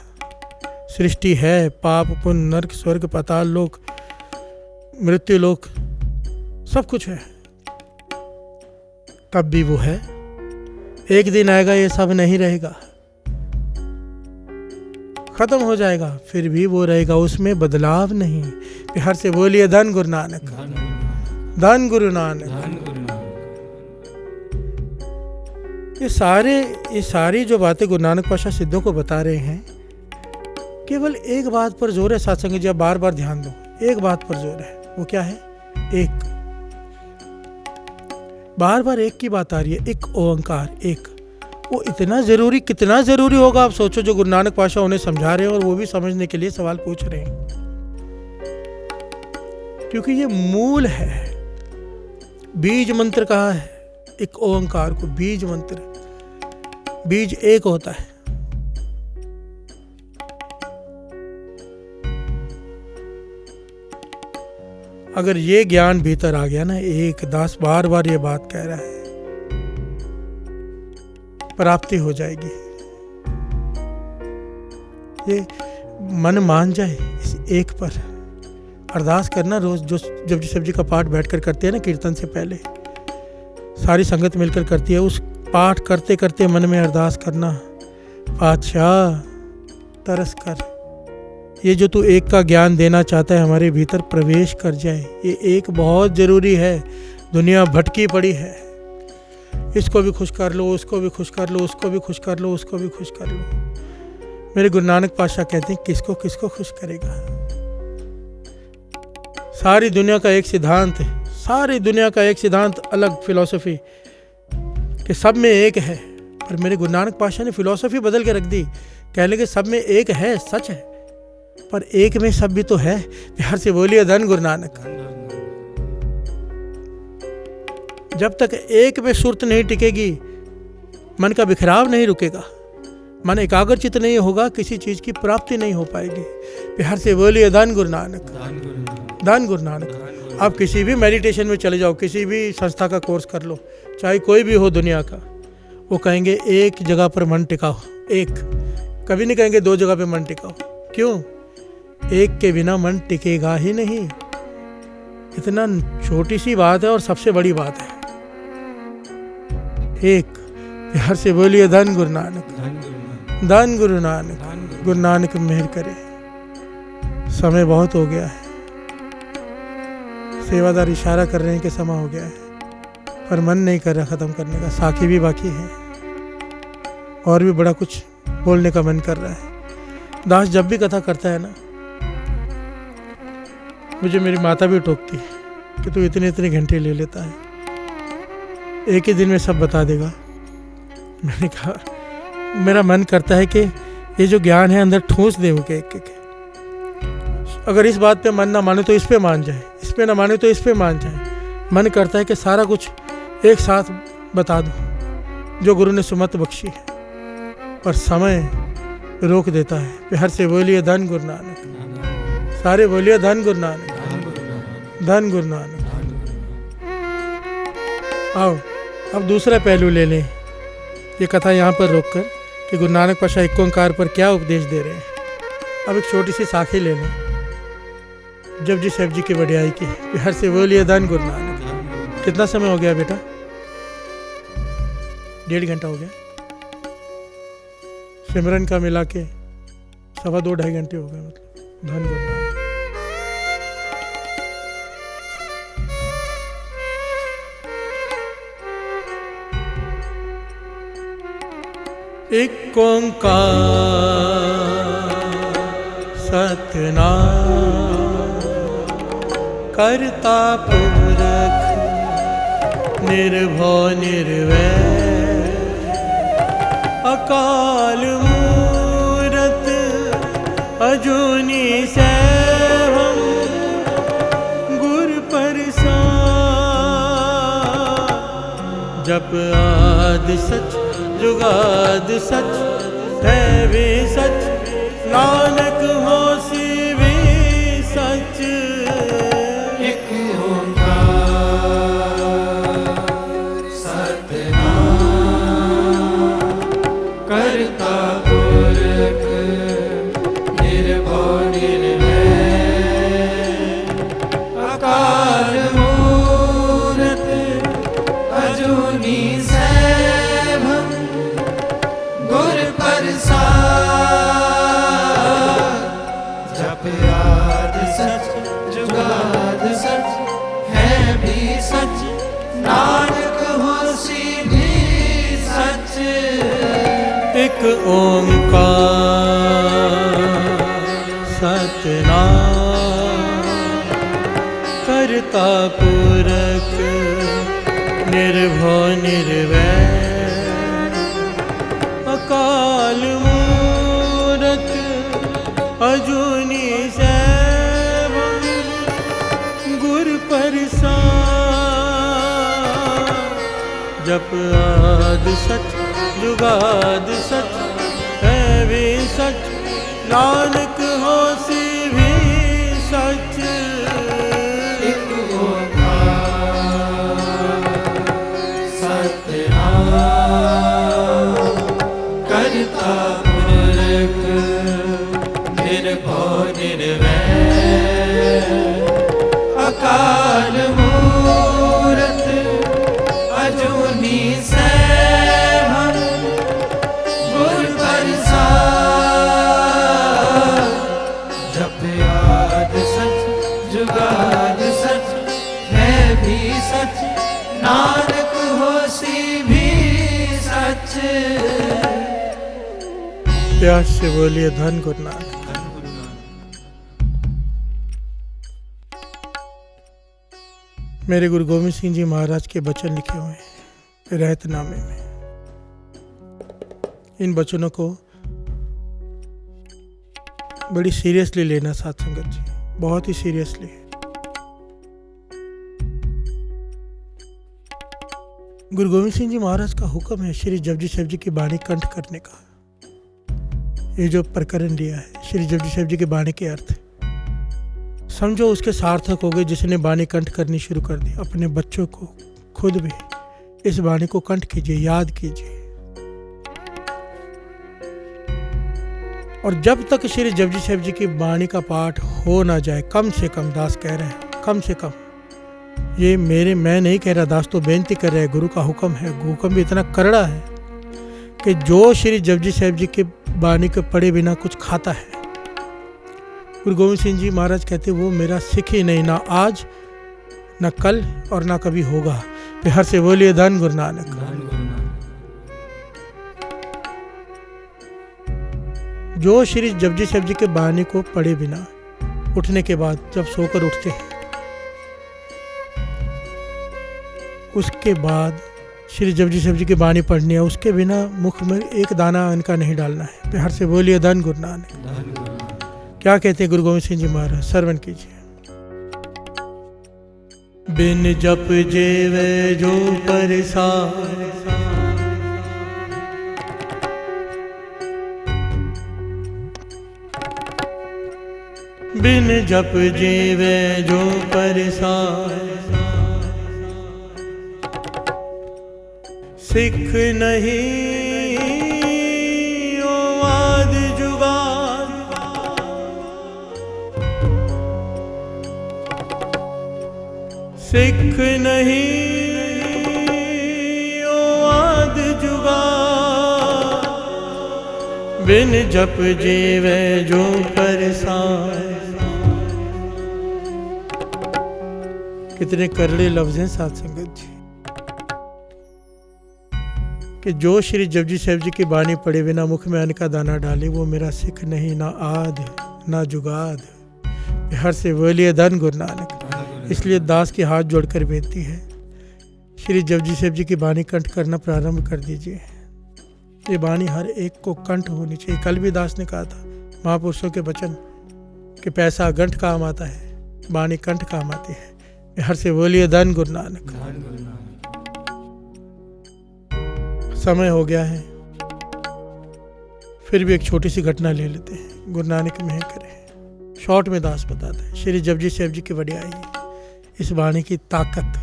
सृष्टि है, पाप पुण्य नरक स्वर्ग पाताल लोक मृत्यु लोक सब कुछ है, तब भी वो है। एक दिन आएगा ये सब नहीं रहेगा, खत्म हो जाएगा, फिर भी वो रहेगा, उसमें बदलाव नहीं। बिहार से बोलिए धन गुरु नानक, धन गुरु नानक। ये सारी जो बातें गुरु नानक पातशाह सिद्धों को बता रहे हैं, केवल एक बात पर जोर है सत्संग जी, आप बार बार ध्यान दो, एक बात पर जोर है। वो क्या है? एक। बार बार एक की बात आ रही है, एक ओंकार, एक। वो इतना जरूरी, कितना जरूरी होगा आप सोचो, जो गुरु नानक पातशाह उन्हें समझा रहे हैं और वो भी समझने के लिए सवाल पूछ रहे हैं, क्योंकि ये मूल है। बीज मंत्र कहा है एक ओंकार को, बीज मंत्र। बीज एक होता है, अगर ये ज्ञान भीतर आ गया ना, एक दास बार बार ये बात कह रहा है, प्राप्ति हो जाएगी। ये मन मान जाए इस एक पर। अरदास करना रोज, जो जपजी साहिब जी का पाठ बैठकर करते हैं ना कीर्तन से पहले, सारी संगत मिलकर करती है, उस पाठ करते करते मन में अरदास करना, पातशाह तरस कर, ये जो तू एक का ज्ञान देना चाहता है हमारे भीतर प्रवेश कर जाए। ये एक बहुत जरूरी है, दुनिया भटकी पड़ी है, इसको भी खुश कर लो, उसको भी खुश कर लो, उसको भी खुश कर लो, उसको भी खुश कर लो। मेरे गुरु नानक पातशाह कहते हैं किसको किसको खुश करेगा। सारी दुनिया का एक सिद्धांत है, सारी दुनिया का एक सिद्धांत, अलग फिलॉसफी कि सब में एक है, पर मेरे गुरु नानक पातशाह ने फिलॉसफी बदल के रख दी। कह लगे सब में एक है, सच है, पर एक में सब भी तो है। बिहार से बोलिए धन गुरु नानक। जब तक एक में सुरत नहीं टिकेगी, मन का बिखराव नहीं रुकेगा, मन एकाग्रचित नहीं होगा, किसी चीज की प्राप्ति नहीं हो पाएगी। बिहार से बोलिए धन गुरु नानक, धन गुरु नानक। आप किसी भी मेडिटेशन में चले जाओ, किसी भी संस्था का कोर्स कर लो, चाहे कोई भी हो दुनिया का, वो कहेंगे एक जगह पर मन टिकाओ, एक। कभी नहीं कहेंगे दो जगह पे मन टिकाओ। क्यों? एक के बिना मन टिकेगा ही नहीं। इतना छोटी सी बात है और सबसे बड़ी बात है, एक। बिहार से बोलिए धन गुरु नानक, धन गुरु नानक। गुरु नानक मेहर करे। समय बहुत हो गया है, सेवादार इशारा कर रहे हैं कि समय हो गया है, पर मन नहीं कर रहा ख़त्म करने का। साखी भी बाकी है और भी बड़ा कुछ बोलने का मन कर रहा है। दास जब भी कथा करता है ना, मुझे मेरी माता भी टोकती है कि तू इतने इतने घंटे ले लेता है, एक ही दिन में सब बता देगा। मैंने कहा मेरा मन करता है कि ये जो ज्ञान है अंदर ठूंस दे के एक। अगर इस बात पे मन ना माने तो इस पे मान जाए, इस पे ना माने तो इस पे मान जाए। मन करता है कि सारा कुछ एक साथ बता दूं जो गुरु ने सुमत बख्शी है, पर समय रोक देता है। बिहार से बोलिए धन गुरु नानक, सारे बोलिए धन गुरु नानक, धन गुरु नानक। आओ अब दूसरा पहलू ले लें, ये कथा यहाँ पर रोककर कि गुरु नानक पातशाह एक ओंकार पर क्या उपदेश दे रहे हैं। अब एक छोटी सी साखी ले लें जपजी साहिब जी की वडियाई की। बिहार से बोलिए धन गुरु नानक। कितना समय हो गया बेटा? 1.5 घंटा हो गया। सिमरन का मिला के 2.25 घंटे हो गए, मतलब। धन गुरु नानक। एक ओंकार सतनाम करता पुरख निर्भव निर्वैर अकाल मूरत अजूनी सैभम गुर प्रसाद। जप आदि सच जुगाद सच है वे सच, नानक होसी वे सच। एक ओंकार सतनाम करता पुरख निर्भव निर्वैर अकाल मूरत अजूनी आद सच जुगाद सच है भी सच नानक होसी भी सच। एक ओंकार सतनाम करता पुरख निर्भय निर्वैर अकाल मूरत अजूनी सैभं गुर प्रसाद। जप आद सच जुगाद सच है भी सच नानक होसी भी सच। एक ओंकार सतनाम करता पुरख निर्भय निर्वैर अकाल मूरत अजूनी सैभं गुर प्रसाद। जप आद सच जुगाद सच है भी सच नानक होसी भी सच। प्यास से बोलिए धन गुरु नानक। मेरे गुरु गोविंद सिंह जी महाराज के वचन लिखे हुए हैं रहतनामे में। इन वचनों को बड़ी सीरियसली लेना साथ संगत जी, बहुत ही सीरियसली। गुरु गोविंद सिंह जी महाराज का हुक्म है श्री जपजी साहिब जी की बाणी कंठ करने का। ये जो प्रकरण लिया है श्री जपजी साहिब जी की बाणी के अर्थ समझो उसके सार्थक हो गए जिसने बाणी कंठ करनी शुरू कर दी। अपने बच्चों को खुद भी इस बाणी को कंठ कीजिए, याद कीजिए। और जब तक श्री जपजी साहिब जी की बाणी का पाठ हो ना जाए, कम से कम दास कह रहे हैं, कम से कम, ये मैं नहीं कह रहा, दास तो बेनती कर रहे हैं, गुरु का हुक्म है। हुक्म भी इतना करड़ा है कि जो श्री जपजी साहिब जी के बाणी को पढ़े बिना कुछ खाता है, गुरु गोविंद सिंह जी महाराज कहते वो मेरा सिख ही नहीं, ना आज ना कल और ना कभी होगा। बिहार से बोलिए धन गुरु नानक। जो श्री जपजी साहिब जी के बाणी को पढ़े बिना उठने के बाद जब सोकर उठते हैं, उसके बाद श्री जपजी साहिब जी की बाणी पढ़नी है, उसके बिना मुख में एक दाना अन्न का नहीं डालना है। बिहार से बोलिए धन गुरु नानक। क्या कहते हैं गुरु गोविंद सिंह जी महाराज, श्रवण कीजिए। बिन जप जेवे जो परसार बिन जप जेवे जो परसार सिख नहीं ओ आद जुगाद। सिख नहीं ओ आद जुगाद बिन जप जीवे जो परसार। कितने करड़े लफ्ज हैं साथ संगत जी कि जो श्री जपजी साहिब जी की बाणी पढ़े बिना मुख में अन्न का दाना डाले वो मेरा सिख नहीं, ना आद ना जुगाद। हर से बोलिए धन गुरु नानक। इसलिए दास के हाथ जोड़कर बेनती है, श्री जपजी साहिब जी की बाणी कंठ करना प्रारंभ कर दीजिए। ये बाणी हर एक को कंठ होनी चाहिए। कल भी दास ने कहा था महापुरुषों के वचन कि पैसा गंठ काम आता है, बाणी कंठ काम आती है। हर से बोलिए धन गुरु नानक। समय हो गया है, फिर भी एक छोटी सी घटना ले लेते हैं। गुरु नानक मेहर करें। शॉर्ट में दास बताता है श्री जपजी साहिब जी की वडियाई, इस बाणी की ताकत,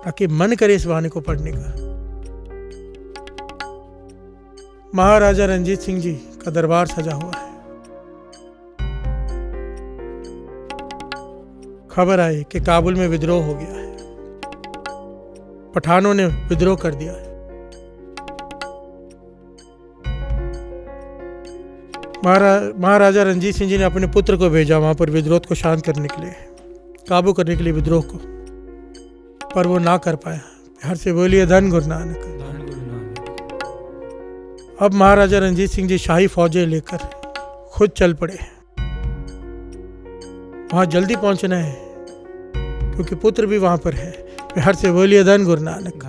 ताकि मन करे इस बाणी को पढ़ने का। महाराजा रंजीत सिंह जी का दरबार सजा हुआ है। खबर आई कि काबुल में विद्रोह हो गया है, पठानों ने विद्रोह कर दिया है। महाराजा रणजीत सिंह जी ने अपने पुत्र को भेजा वहाँ पर विद्रोह को शांत करने के लिए, काबू करने के लिए विद्रोह को, पर वो ना कर पाया। हर से बोलिए धन गुरु नानक। अब महाराजा रणजीत सिंह जी शाही फौजें लेकर खुद चल पड़े। वहाँ जल्दी पहुँचना है क्योंकि पुत्र भी वहाँ पर है। हर से बोलिए धन गुरु नानक।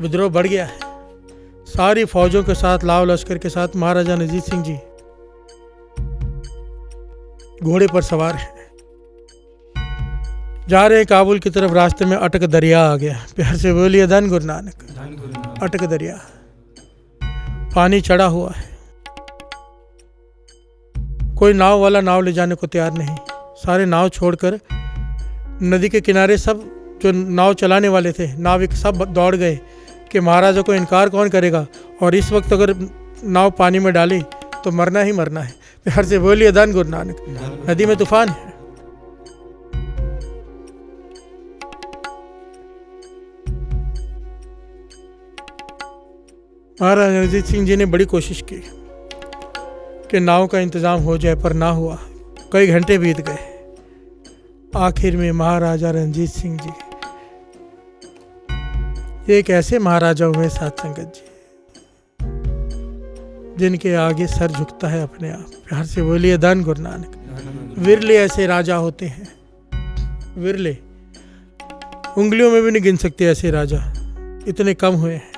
विद्रोह बढ़ गया है। सारी फौजों के साथ, लाव लश्कर के साथ महाराजा रणजीत सिंह जी घोड़े पर सवार हैं, जा रहे हैं काबुल की तरफ। रास्ते में अटक दरिया आ गया। प्यार से बोलिए धन गुरु नानक। अटक दरिया, पानी चढ़ा हुआ है, कोई नाव वाला नाव ले जाने को तैयार नहीं। सारे नाव छोड़कर नदी के किनारे सब जो नाव चलाने वाले थे, नाविक, सब दौड़ गए कि महाराजा को इनकार कौन करेगा, और इस वक्त अगर नाव पानी में डाली तो मरना ही मरना है। प्यार से बोलिए धन गुरु नानक। नदी में तूफान है। महाराजा रणजीत सिंह जी ने बड़ी कोशिश की कि नाव का इंतजाम हो जाए, पर ना हुआ। कई घंटे बीत गए। आखिर में महाराजा रणजीत सिंह जी एक ऐसे महाराजा हुए साथ संगत जी जिनके आगे सर झुकता है अपने आप। प्यार से बोलिए धन गुरु नानक। विरले ऐसे राजा होते हैं, विरले, उंगलियों में भी नहीं गिन सकते ऐसे राजा, इतने कम हुए हैं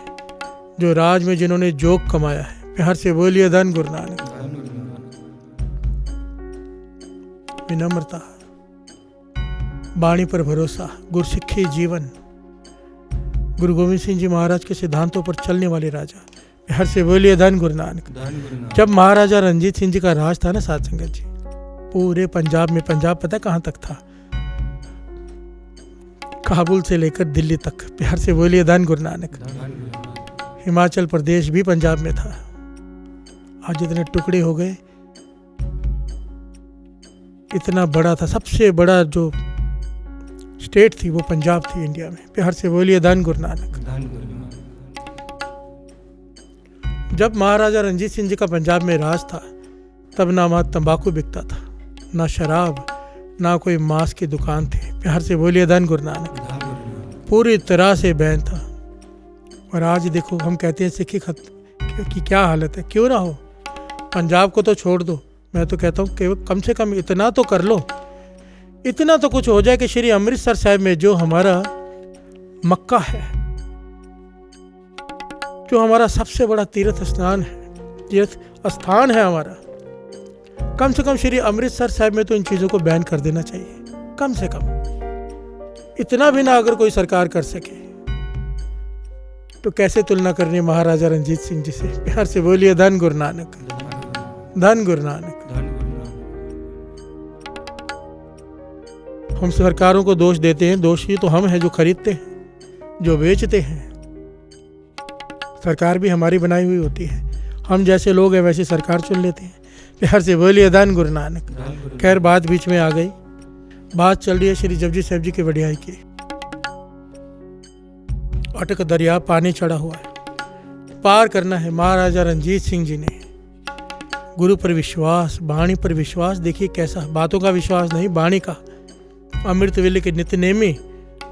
जो राज में जिन्होंने जोग कमाया है। प्यार से बोलिए धन गुरु नानक। विनम्रता, वाणी पर भरोसा, गुरसिक्खी जीवन, गुरु गोविंद सिंह जी महाराज के सिद्धांतों पर चलने वाले राजा। प्यार से बोलिए धन गुरु नानक। जब महाराजा रणजीत सिंह जी का राज था ना साथ संगत जी, पूरे पंजाब में, पंजाब पता कहाँ तक था, काबुल से लेकर दिल्ली तक। प्यार से बोलिए धन गुरु नानक। हिमाचल प्रदेश भी पंजाब में था। आज जितने टुकड़े हो गए, इतना बड़ा था। सबसे बड़ा जो स्टेट थी वो पंजाब थी इंडिया में। प्यार से बोलिए धन गुरु नानक। जब महाराजा रणजीत सिंह जी का पंजाब में राज था, तब ना वहाँ तंबाकू बिकता था, ना शराब, ना कोई मांस की दुकान थी। प्यार से बोलिए धन गुरु नानक। पूरी तरह से बैन था। और आज देखो, हम कहते हैं सिक्खी की क्या हालत है। क्यों ना हो, पंजाब को तो छोड़ दो, मैं तो कहता हूँ कि कम से कम इतना तो कर लो, इतना तो कुछ हो जाए कि श्री अमृतसर साहिब में जो हमारा मक्का है, जो हमारा सबसे बड़ा तीर्थ स्थान है हमारा, कम से कम श्री अमृतसर साहिब में तो इन चीज़ों को बैन कर देना चाहिए। कम से कम इतना भी ना अगर कोई सरकार कर सके तो कैसे तुलना करनी महाराजा रणजीत सिंह जी से। प्यार से बोलिए धन गुरु नानक। धन गुरु नानक। हम सरकारों को दोष देते हैं, दोषी तो हम हैं जो खरीदते हैं, जो बेचते हैं। सरकार भी हमारी बनाई हुई होती है, हम जैसे लोग हैं वैसे सरकार चुन लेते हैं। प्यार से बोलिए धन गुरु नानक। खैर, बात बीच में आ गई। बात चल रही है श्री जपजी साहिब जी की वडियाई की। अटक दरिया, पानी चढ़ा हुआ है, पार करना है। महाराजा रणजीत सिंह जी ने गुरु पर विश्वास, वाणी पर विश्वास, देखिए कैसा, बातों का विश्वास नहीं, वाणी का। अमृत वेले के नित्यनेमी,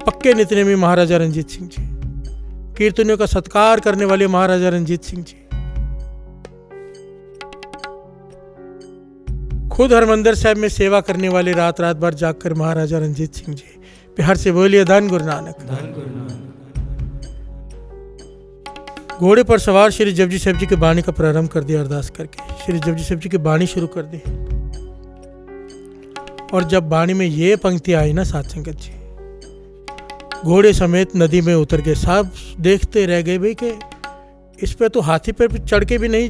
पक्के नित्यनेमी महाराजा रणजीत सिंह जी, कीर्तनियों का सत्कार करने वाले महाराजा रणजीत सिंह जी, खुद हरमंदिर साहब में सेवा करने वाले, रात रात भर जागकर महाराजा रणजीत सिंह जी। प्यार से बोलिए धन गुरु नानक। घोड़े पर सवार श्री जपजी साहिब जी की वाणी का प्रारंभ कर दिया। अरदास करके श्री जपजी साहिब जी की वाणी शुरू कर दी। और जब वाणी में ये पंक्ति आई ना साथ संगत जी, घोड़े समेत नदी में उतर गए। सब देखते रह गए भाई कि इस पे तो हाथी पर चढ़ के भी नहीं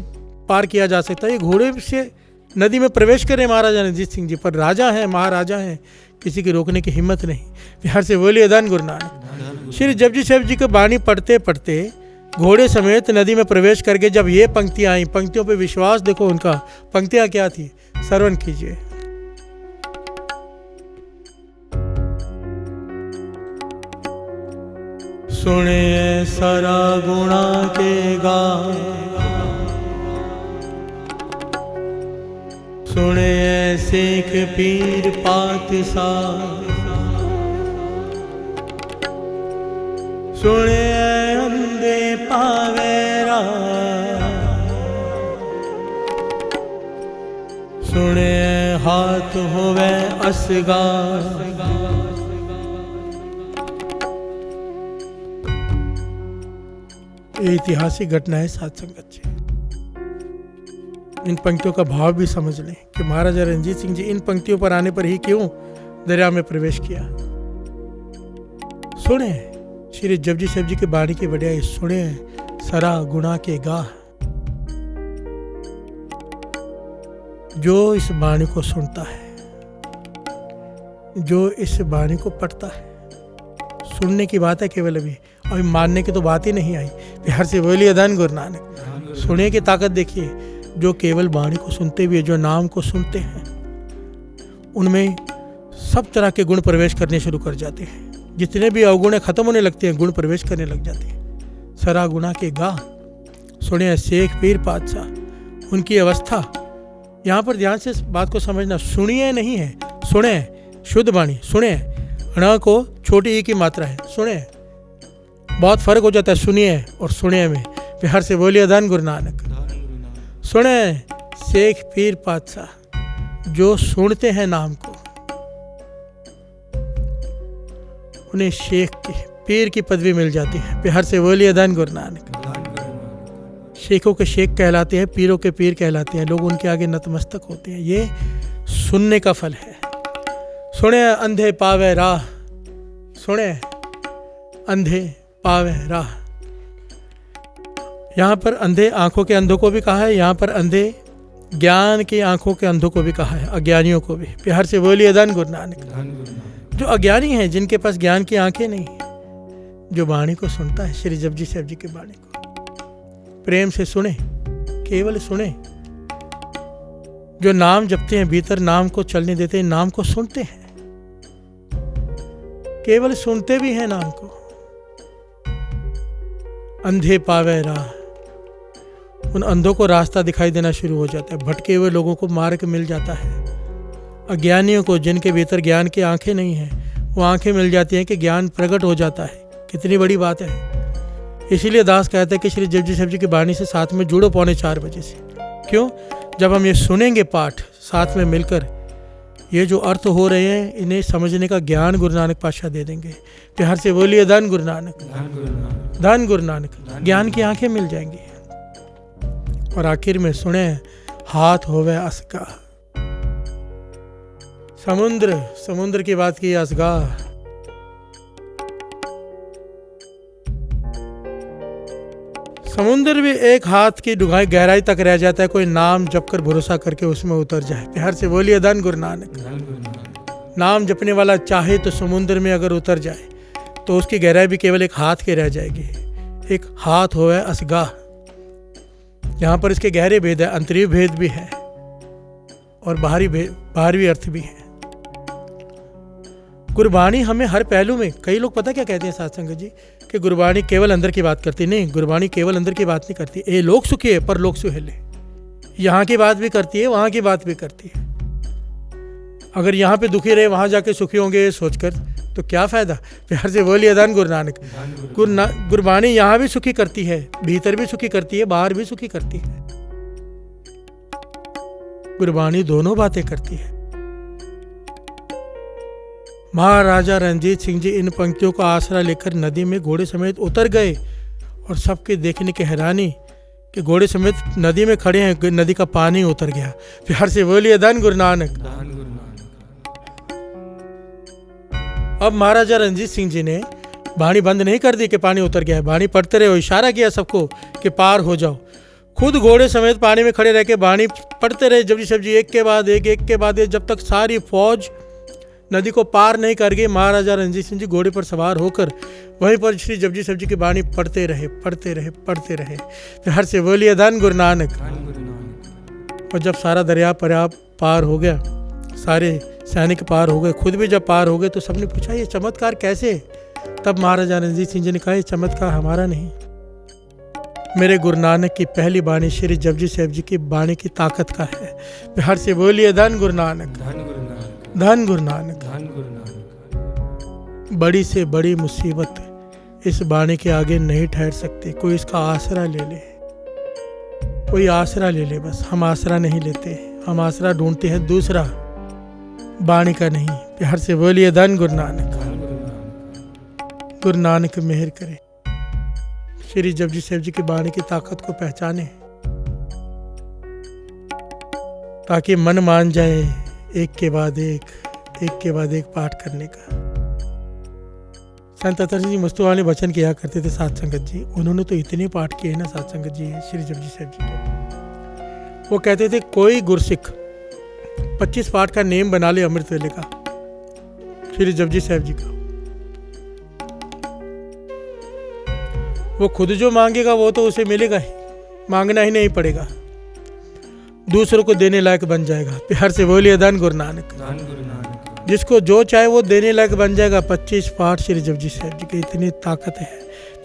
पार किया जा सकता, ये घोड़े से नदी में प्रवेश करे महाराजा रणजीत सिंह जी। पर राजा हैं, महाराजा हैं, किसी की रोकने की हिम्मत नहीं। प्यार से बोलिए धन गुरु नानक। श्री जपजी साहिब जी की वाणी पढ़ते पढ़ते घोड़े समेत नदी में प्रवेश करके जब ये पंक्तियां आई, पंक्तियों पे विश्वास देखो उनका। पंक्तियां क्या थी, श्रवण कीजिए। सुने सरा गुणा के गा, सुने सिख पीर पातशाह, सुने अंधे पावे राह, सुने हाथ होवे असगा। ये ऐतिहासिक घटना है साथ संगत जी। इन पंक्तियों का भाव भी समझ लें कि महाराजा रणजीत सिंह जी इन पंक्तियों पर आने पर ही क्यों दरिया में प्रवेश किया। सुने श्री जपजी साहिब जी की बाणी की वड्याई, सुने सरा गुणा के गाह। जो इस बाणी को सुनता है, जो इस बाणी को पढ़ता है, सुनने की बात है केवल, अभी मानने की तो बात ही नहीं आई। बिहार से बोलिए धन गुरु नानक। सुने की ताकत देखिए, जो केवल बाणी को सुनते हुए जो नाम को सुनते हैं उनमें सब तरह के गुण प्रवेश करने शुरू कर जाते हैं। जितने भी अवगुण खत्म होने लगते हैं, गुण प्रवेश करने लग जाते हैं। सरा गुणा के गाह, सुने शेख पीर पातशाह। उनकी अवस्था, यहाँ पर ध्यान से बात को समझना, सुनिए नहीं है, सुने, शुद्ध बाणी, सुने। ण को छोटी ई की मात्रा है, सुने। बहुत फर्क हो जाता है सुनिए और सुने में। बिहार से बोलिए धन गुरु नानक। सुने शेख पीर पातशाह, जो सुनते हैं नाम को, उन्हें शेख की, पीर की पदवी मिल जाती है। बिहार से बोलिए धन गुरु नानक। शेखों के शेख कहलाते हैं, पीरों के पीर कहलाते हैं। लोग उनके आगे नतमस्तक होते हैं। ये सुनने का फल है। सुने अंधे पावे राह, सुने अंधे पावे राह। यहाँ पर अंधे आंखों के अंधों को भी कहा है, यहाँ पर अंधे ज्ञान की आंखों के अंधों को भी कहा है, अज्ञानियों को भी। बिहार से बोलिए धन गुरु नानक। जो अज्ञानी हैं, जिनके पास ज्ञान की आंखें नहीं, जो वाणी को सुनता है, श्री जपजी साहिब जी की वाणी को प्रेम से सुने, केवल सुने। जो नाम जपते हैं, भीतर नाम को चलने देते हैं, नाम को सुनते हैं, केवल सुनते भी हैं नाम को। अंधे पावे राह, उन अंधों को रास्ता दिखाई देना शुरू हो जाता है। भटके हुए लोगों को मार्ग मिल जाता है। अज्ञानियों को, जिनके भीतर ज्ञान की आंखें नहीं हैं, वो आंखें मिल जाती हैं कि ज्ञान प्रकट हो जाता है। कितनी बड़ी बात है। इसीलिए दास कहते हैं कि श्री जपजी साहिब जी की वाणी से साथ में जुड़ो 3:45 बजे से। क्यों? जब हम ये सुनेंगे पाठ साथ में मिलकर, ये जो अर्थ हो रहे हैं, इन्हें समझने का ज्ञान गुरु नानक पातशाह दे देंगे। प्यार से बोलिए धन गुरु नानक, धन गुरु नानक। ज्ञान की आंखें मिल जाएंगी। और आखिर में सुने हाथ होवे असगा। समुद्र, समुद्र की बात की असगा। समुद्र भी एक हाथ की डूंघाई गहराई तक रह जाता है, कोई नाम जप कर भरोसा करके उसमें उतर जाए। प्यार से बोलिए धन गुरु नानक। नाम जपने वाला चाहे तो समुद्र में अगर उतर जाए तो उसकी गहराई भी केवल एक हाथ की रह जाएगी। एक हाथ होवे असगाह। यहाँ पर इसके गहरे भेद है, अंतरीय भेद भी है और बाहरी अर्थ भी है। गुरबाणी हमें हर पहलू में, कई लोग पता क्या कहते हैं साथ संगत जी, कि गुरबाणी केवल अंदर की बात करती। नहीं, गुरबाणी केवल अंदर की बात नहीं करती। ए लोग सुखी है पर लोग सुहेले। यहाँ की बात भी करती है, वहाँ की बात भी करती है। अगर यहाँ पे दुखी रहे, वहाँ जाके सुखी होंगे सोचकर, तो क्या फायदा। प्यार से बोलिए धन गुरु नानक। गुरबाणी यहाँ भी सुखी करती है, भीतर भी सुखी करती है, बाहर भी सुखी करती है। गुरबाणी दोनों बातें करती है। महाराजा रणजीत सिंह जी इन पंक्तियों का आसरा लेकर नदी में घोड़े समेत उतर गए और सबके देखने की हैरानी कि घोड़े समेत नदी में खड़े हैं, नदी का पानी उतर गया। प्यार से बोलिए धन गुरु नानक। अब महाराजा रणजीत सिंह जी ने वाणी बंद नहीं कर दी कि पानी उतर गया है। वाणी पढ़ते रहे, इशारा किया सबको कि पार हो जाओ। खुद घोड़े समेत पानी में खड़े रह के वाणी पढ़ते रहे जपजी साहिब जी, एक के बाद एक, जब तक सारी फौज नदी को पार नहीं कर गई। महाराजा रणजीत सिंह जी घोड़े पर सवार होकर वहीं पर श्री जपजी साहिब जी की वाणी पढ़ते रहे। हर से बोलिए धन गुरु नानक। और जब सारा दरिया पार हो गया, सारे सैनिक पार हो गए, खुद भी जब पार हो गए, तो सबने पूछा ये चमत्कार कैसे। तब महाराजा रणजीत सिंह जी ने कहा ये चमत्कार हमारा नहीं, मेरे गुरु नानक की पहली बाणी श्री जपजी साहिब जी की बाणी की ताकत का है। बिहार से बोलिए धन गुरु नानक, धन गुरु नानक, धन गुरु नानक। धन गुरु नानक। बड़ी से बड़ी मुसीबत इस बाणी के आगे नहीं ठहर सकती। कोई इसका आसरा ले ले, कोई आसरा ले ले। बस हम आसरा नहीं लेते, हम आसरा ढूंढते हैं दूसरा, बाणी का नहीं। बिहार से बोलिए धन गुरु नानक, धन गुरु नानक। गुरु नानक मेहर करे, श्री जपजी साहिब जी की बाणी की ताकत को पहचाने, ताकि मन मान जाए एक के बाद एक पाठ करने का। संत अतर जी मुस्तफा ने वचन किया करते थे साध संगत जी, उन्होंने तो इतने पाठ किए ना साध संगत जी श्री जपजी साहिब जी के। वो कहते थे कोई गुरसिख 25 पाठ का नेम बना ले अमृत वेले का, श्री जपजी साहिब जी का, वो खुद जो मांगेगा वो तो उसे मिलेगा ही, मांगना ही नहीं पड़ेगा, दूसरों को देने लायक बन जाएगा। प्यार से बोलिए धन गुरु नानक, धन गुरु नानक। जिसको जो चाहे वो देने लायक बन जाएगा। 25 पाठ श्री जपजी साहिब जी की इतनी ताकत है।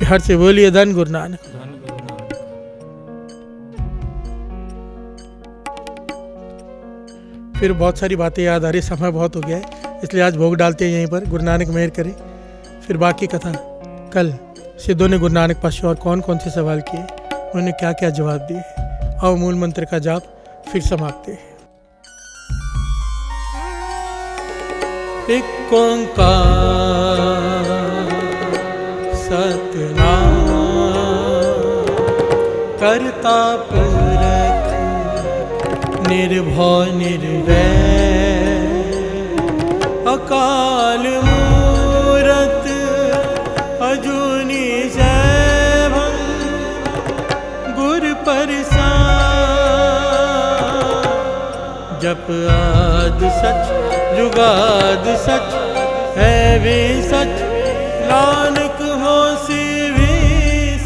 प्यार से बोलिए धन गुरु नानक, धन गुरु नानक। फिर बहुत सारी बातें याद आ रही, समय बहुत हो गया है इसलिए आज भोग डालते हैं यहीं पर। गुरु नानक मेहर करे। फिर बाकी कथा कल सिद्धों ने गुरु नानक पास और कौन कौन से सवाल किए, उन्होंने क्या क्या जवाब दिए। और मूल मंत्र का जाप फिर समाप्ति। एक ओंकार सतनाम करता पुरख निर्भय निर्वैर अकाल मूरत अजूनी सैभं गुर प्रसाद। जप आद सच जुगाद सच है भी सच, नानक होसी भी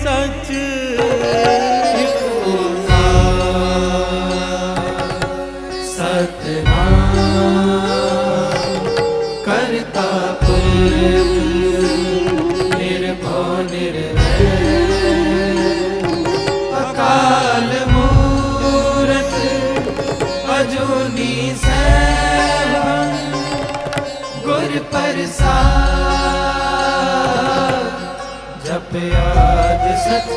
सच। सतनाम करता पुरख निर्भय निर्वैर अकाल मूरत अजूनी सैभं गुर प्रसाद। जप आद सच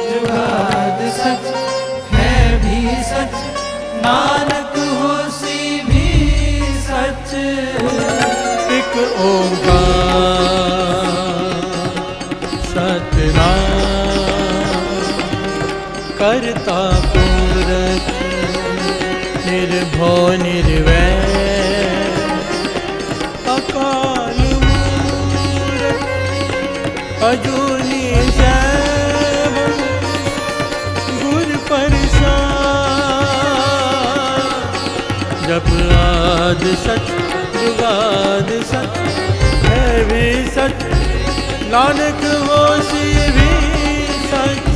जुगाद सच है भी सच, नानक होसी भी सच। एक ओंकार सतनाम करता पुरख निर्भय निर्वैर अकाल मूरत अजूनी सैभं गुर प्रसाद। जप आद सच जुगाद सच है भी सच, नानक होसी भी सच।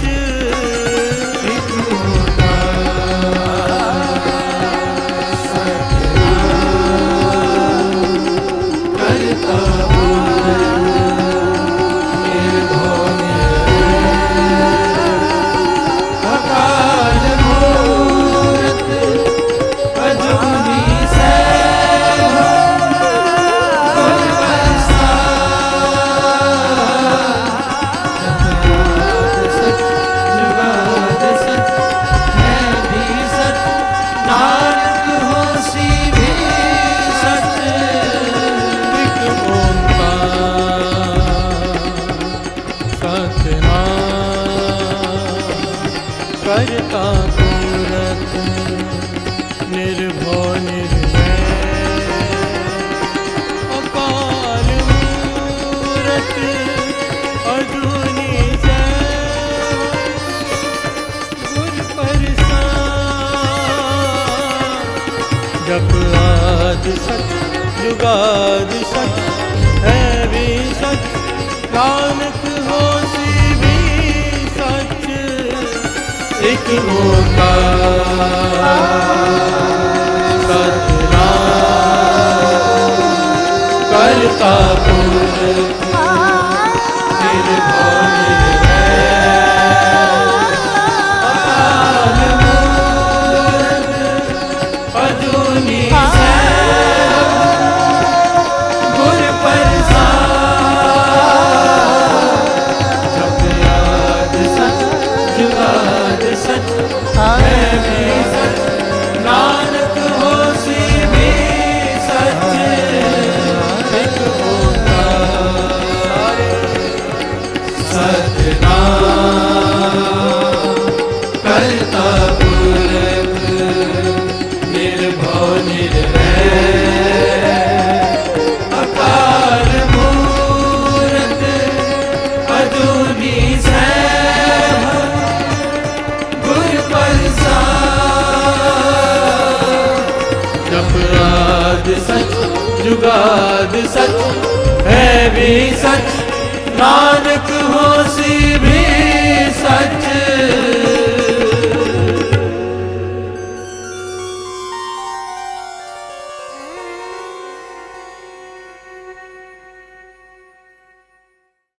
करता पुरख निर्भय निर्वैर अकाल मूरत अजूनी सैभं गुर प्रसाद। जप आद सच जुगाद सच है भी सच, नानक होसी भी सच। एक ओंकार सतनाम करता पुरख निर्भय निर्वैर अकाल मूरत अजूनी सैभव गुर प्रसाद। जपराद सच जुगाद सच है भी सच, नानक होसी भी